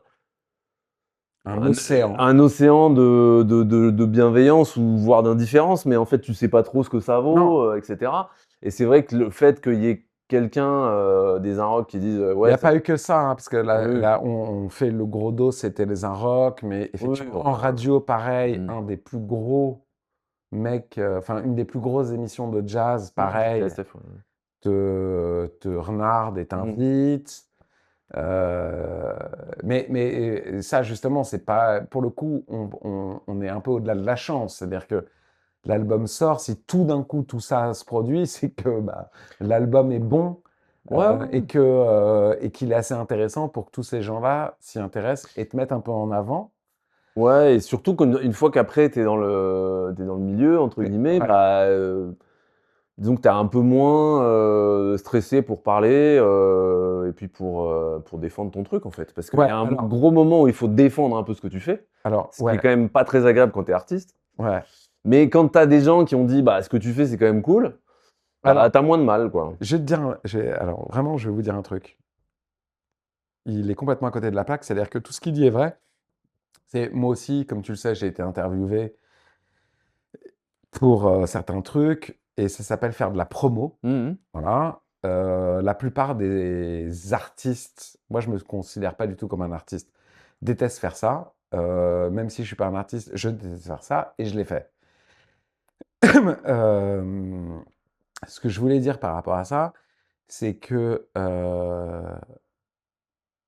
B: Un océan.
C: un océan de bienveillance ou voire d'indifférence, mais en fait, tu sais pas trop ce que ça
B: Non,
C: vaut, et cetera. Et c'est vrai que le fait qu'il y ait quelqu'un, des Inrocks qui disent,
B: il n'y
C: «Ouais,
B: a
C: ça».
B: pas eu que ça, hein, parce que
C: Oui,
B: là, on fait le gros dos, c'était les Inrocks, mais
C: oui,
B: effectivement, en
C: enfin,
B: radio, pareil,
C: mmh.
B: un des plus gros mecs, enfin, une des plus grosses émissions de jazz,
C: Mmh,
B: pareil,
C: TSF, ouais.
B: te renarde et
C: Mmh.
B: t'invite. Euh, mais ça, justement, c'est pas. Pour le coup, on est un peu au-delà de la chance. C'est-à-dire que l'album sort, si tout d'un coup tout ça se produit, c'est que bah, l'album est bon
C: Ouais, ouais, ouais.
B: et qu'il est assez intéressant pour que tous ces gens-là s'y intéressent et te mettent un peu en avant.
C: Ouais, et surtout une fois qu'après tu es dans le «milieu» entre
B: Mais,
C: guillemets,
B: ouais,
C: bah, disons que tu es un peu moins, stressé pour parler, et puis pour défendre ton truc, en fait. Parce qu'il y
B: ouais,
C: a un gros moment où il faut défendre un peu ce que tu fais,
B: alors,
C: ce qui est
B: ouais,
C: quand même pas très agréable quand tu es artiste.
B: ouais.
C: Mais quand tu as des gens qui ont dit: «Bah, ce que tu fais, c'est quand même cool», bah,
B: Alors,
C: tu as moins de mal, quoi.
B: je vais te dire, alors vraiment, je vais vous dire un truc. Il est complètement à côté de la plaque, c'est-à-dire que tout ce qu'il dit est vrai. C'est moi aussi, comme tu le sais, j'ai été interviewé pour, certains trucs et ça s'appelle faire de la promo,
C: Mmh mh.
B: voilà. La plupart des artistes, moi je me considère pas du tout comme un artiste, détestent faire ça. Même si je suis pas un artiste, je déteste faire ça et je l'ai fait. Hem, Ce que je voulais dire par rapport à ça, c'est que,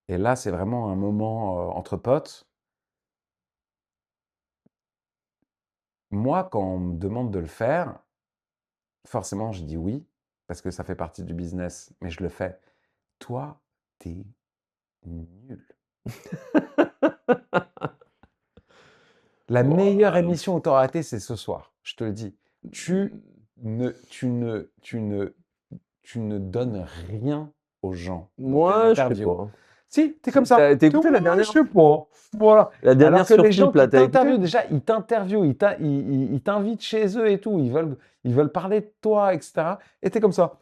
B: et là, c'est vraiment un moment, entre potes. Moi, quand on me demande de le faire, forcément, je dis oui, parce que ça fait partie du business, mais je le fais. Toi, t'es nul. La meilleure
C: Waouh!
B: émission où tu auras été, c'est ce soir. Je te le dis. Tu ne, tu ne, tu ne, tu ne donnes rien aux gens dans tes
C: Moi, je sais
B: interviews.
C: pas.
B: Si, t'es
C: Tu
B: comme ça.
C: as
B: Tu
C: écouté la
B: ouais, je
C: dernière?
B: sais pas. Voilà.
C: La
B: Alors
C: dernière
B: que
C: sur
B: les gens
C: Flip, là,
B: qui
C: tu as écouté?
B: t'interviewent, déjà, ils t'interviewent, ils t'invitent chez eux et tout. Ils veulent parler de toi, etc. Et t'es comme ça.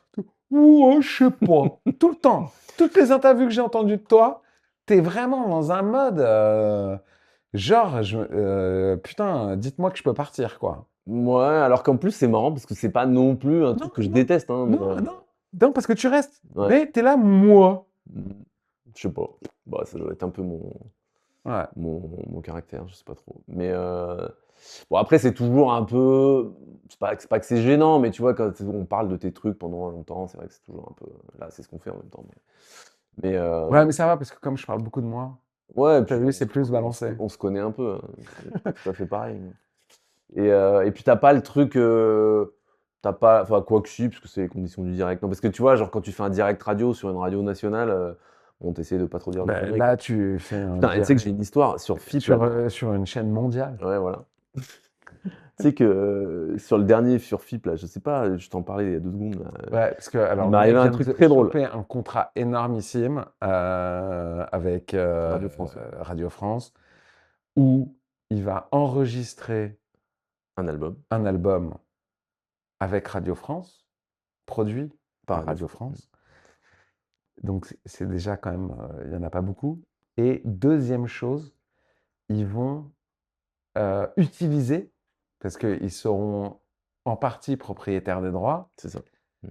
B: Ouais, je sais pas. Tout le temps. Toutes les interviews que j'ai entendues de toi, t'es vraiment dans un mode. Genre, putain, dites-moi que je peux partir, quoi.
C: Mouais, alors qu'en plus, c'est marrant parce que c'est pas non plus un
B: Non,
C: truc que je
B: non,
C: déteste, hein, mais
B: non, non, parce que tu restes.
C: ouais.
B: Mais t'es là, moi.
C: Mmh. Je sais pas. Bah, ça doit être un peu
B: Ouais.
C: mon caractère, je sais pas trop. Mais bon, après, c'est toujours un peu, c'est pas que c'est gênant, mais tu vois, quand on parle de tes trucs pendant longtemps, c'est vrai que c'est toujours un peu, là, c'est ce qu'on fait en même temps, mais
B: Ouais, mais ça va, parce que comme je parle beaucoup de moi,
C: ouais, et
B: t'as
C: puis
B: vu, c'est plus balancé.
C: on se connaît un peu, hein, c'est pas tout à fait pareil, et puis tu pas le truc, tu pas, enfin, quoique si, parce que c'est les conditions du direct. Non, parce que tu vois, genre, quand tu fais un direct radio sur une radio nationale, bon, tu de pas trop dire de
B: Ben,
C: conneries,
B: là,
C: quoi.
B: tu fais un
C: Putain, et tu sais que
B: direct
C: j'ai une histoire sur FIP, là.
B: sur une chaîne mondiale.
C: Ouais, voilà. Tu sais que, sur le dernier sur FIP, là, je sais pas, je t'en parlais il y a 2 secondes, là,
B: Ouais, parce que
C: il
B: alors le
C: m'est arrivé
B: mec
C: un
B: vient de
C: truc
B: se
C: très drôle.
B: choper un contrat énormissime avec
C: Radio France, ouais.
B: Radio France, où il va enregistrer
C: Un album
B: un album avec Radio France, produit
C: par
B: par
C: Radio
B: Radio
C: France.
B: France. Donc c'est déjà quand même, il n'y en a pas beaucoup. Et deuxième chose, ils vont utiliser, parce qu'ils seront en partie propriétaires des droits,
C: C'est ça. Mmh.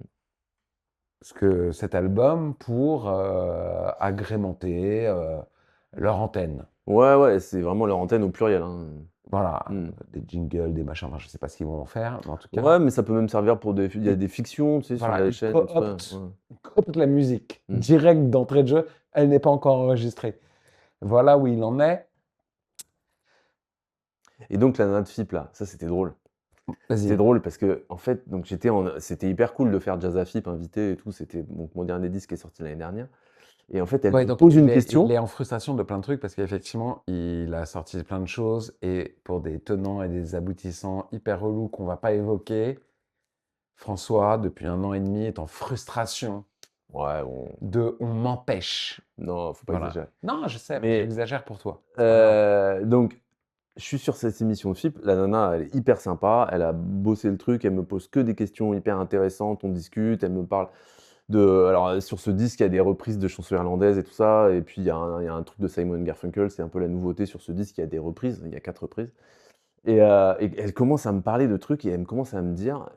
B: cet album pour agrémenter leur antenne.
C: Ouais, c'est vraiment leur antenne au pluriel, hein.
B: Voilà,
C: Mm.
B: des jingles, des machins, enfin, je sais pas ce qu'ils vont en faire, mais en tout cas,
C: Ouais, mais ça peut même servir pour des. Il y a des fictions, tu sais, sur
B: voilà,
C: la
B: ils
C: chaîne et tout ça.
B: cooptent,
C: Ouais.
B: ils cooptent la musique
C: Mm.
B: direct d'entrée de jeu. Elle n'est pas encore enregistrée. Voilà où il en est.
C: Et donc, la nana de FIP, là, ça, c'était drôle. C'était
B: Vas-y.
C: drôle parce que, en fait, donc c'était hyper cool de faire Jazz à FIP invité et tout. C'était donc mon dernier disque qui est sorti l'année dernière. Et en fait, elle
B: Ouais,
C: me
B: donc
C: pose une
B: il
C: question.
B: est en frustration de plein de trucs parce qu'effectivement, il a sorti plein de choses et pour des tenants et des aboutissants hyper relous qu'on va pas évoquer, François, depuis 1 an et demi, est en frustration
C: Ouais,
B: on m'empêche.
C: non, faut pas
B: Voilà.
C: exagérer.
B: Non, je sais,
C: Mais
B: j'exagère pour toi. C'est pas grave.
C: donc, je suis sur cette émission de FIP. La nana, elle est hyper sympa. Elle a bossé le truc. Elle me pose que des questions hyper intéressantes. On discute. Elle me parle de. Alors, sur ce disque, il y a des reprises de chansons irlandaises et tout ça. Et puis, il y a un truc de Simon Garfunkel. C'est un peu la nouveauté sur ce disque. Il y a des reprises. Il y a 4 reprises. Et elle commence à me parler de trucs et elle commence à me dire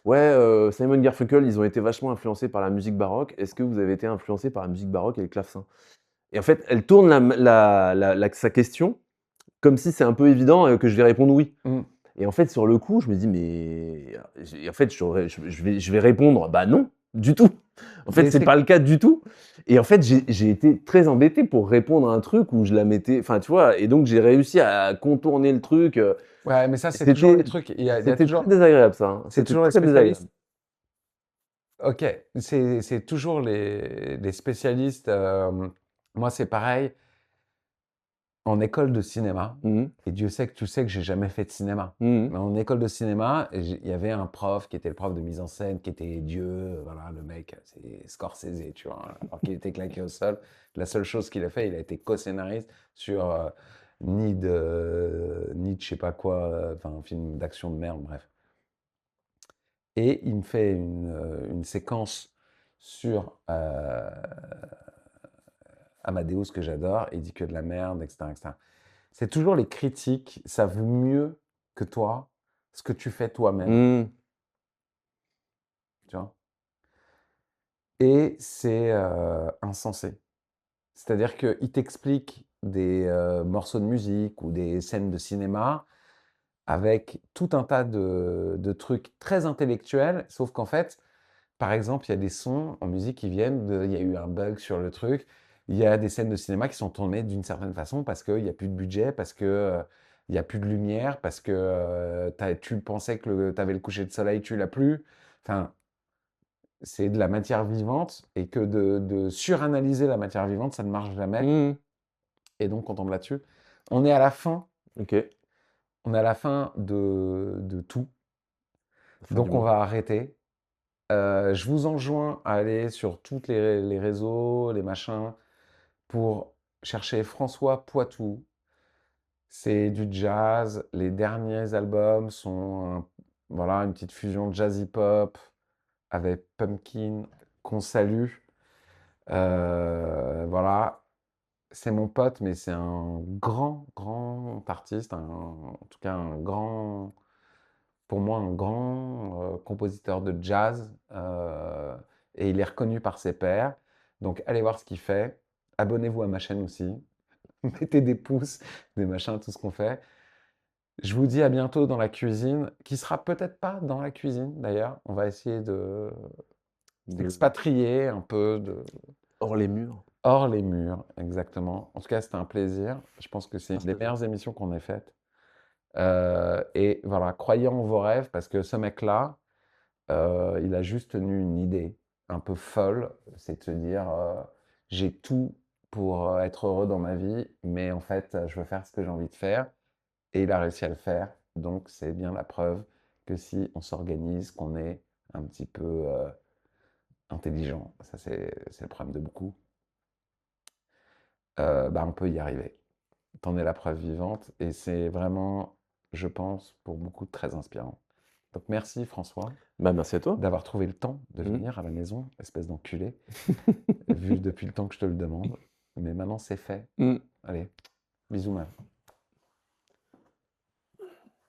C: ouais, Simon Garfunkel, ils ont été vachement influencés par la musique baroque. Est-ce que vous avez été influencé par la musique baroque et le clavecin? Et en fait, elle tourne sa question comme si c'est un peu évident que je vais répondre oui.
B: Mm.
C: Et en fait, sur le coup, je me dis, mais. En fait, je vais répondre, bah non, du tout. En fait,
B: Mais
C: c'est
B: c'est-
C: pas le cas du tout. Et en fait, j'ai été très embêté pour répondre à un truc où je la mettais. Enfin, tu vois, et donc j'ai réussi à contourner le truc.
B: Ouais, mais ça, c'est toujours
C: C'était
B: les trucs. Il y a
C: c'était
B: toujours,
C: très désagréable, ça, hein.
B: c'est
C: C'était
B: toujours les
C: très désagréable.
B: spécialistes. Ok, c'est toujours les spécialistes. Moi, c'est pareil. En école de cinéma,
C: Mhm.
B: et Dieu sait que tu sais que j'ai jamais fait de cinéma.
C: Mhm.
B: Mais en école de cinéma, il y avait un prof qui était le prof de mise en scène, qui était Dieu, voilà, le mec, c'est Scorsese, tu vois, alors qu'il était claqué au sol. La seule chose qu'il a fait, il a été co-scénariste sur Need je sais pas quoi, enfin un film d'action de merde, bref. Et il me fait une séquence sur Amadeus que j'adore, et il dit que de la merde, etc., etc. C'est toujours les critiques, ça vaut mieux que toi, ce que tu fais toi-même,
C: Mhm.
B: tu vois. Et c'est insensé. C'est-à-dire qu'il t'explique des morceaux de musique ou des scènes de cinéma avec tout un tas de trucs très intellectuels, sauf qu'en fait, par exemple, il y a des sons en musique qui viennent il y a eu un bug sur le truc. Il y a des scènes de cinéma qui sont tournées d'une certaine façon parce qu'il n'y a plus de budget, parce que il n'y a plus de lumière, parce que tu pensais que tu avais le coucher de soleil, tu l'as plus. Enfin, c'est de la matière vivante et que de suranalyser la matière vivante, ça ne marche jamais.
C: Mhm.
B: Et donc, on tombe là-dessus. On est à la fin,
C: Ok.
B: on est à la fin de tout.
C: Fin du
B: Donc, on
C: monde.
B: va arrêter. Je vous enjoins à aller sur tous les réseaux, les machins, pour chercher François Poitou. C'est du jazz. Les derniers albums sont voilà, une petite fusion jazzy pop avec Pumpkin qu'on salue. Voilà, c'est mon pote, mais c'est un grand, grand artiste, en tout cas un grand, pour moi, un grand compositeur de jazz, et il est reconnu par ses pairs. Donc allez voir ce qu'il fait. Abonnez-vous à ma chaîne aussi. Mettez des pouces, des machins, tout ce qu'on fait. Je vous dis à bientôt dans la cuisine, qui sera peut-être pas dans la cuisine d'ailleurs. On va essayer de s'expatrier un peu
C: Hors les murs.
B: hors les murs, exactement. En tout cas, c'était un plaisir. Je pense que c'est une des
C: Partagé.
B: meilleures émissions qu'on ait faites. Et voilà, croyez en vos rêves parce que ce mec-là, il a juste tenu une idée un peu folle, c'est de se dire j'ai tout pour être heureux dans ma vie, mais en fait, je veux faire ce que j'ai envie de faire. Et il a réussi à le faire. Donc, c'est bien la preuve que si on s'organise, qu'on est un petit peu intelligent, ça c'est le problème de beaucoup, bah, on peut y arriver. T'en es la preuve vivante et c'est vraiment, je pense, pour beaucoup très inspirant. Donc merci François
C: Bah, merci à toi.
B: d'avoir trouvé le temps de
C: Mhm.
B: venir à la maison, espèce d'enculé, vu depuis le temps que je te le demande. Mais maintenant c'est fait.
C: Mhm.
B: Allez, bisous man.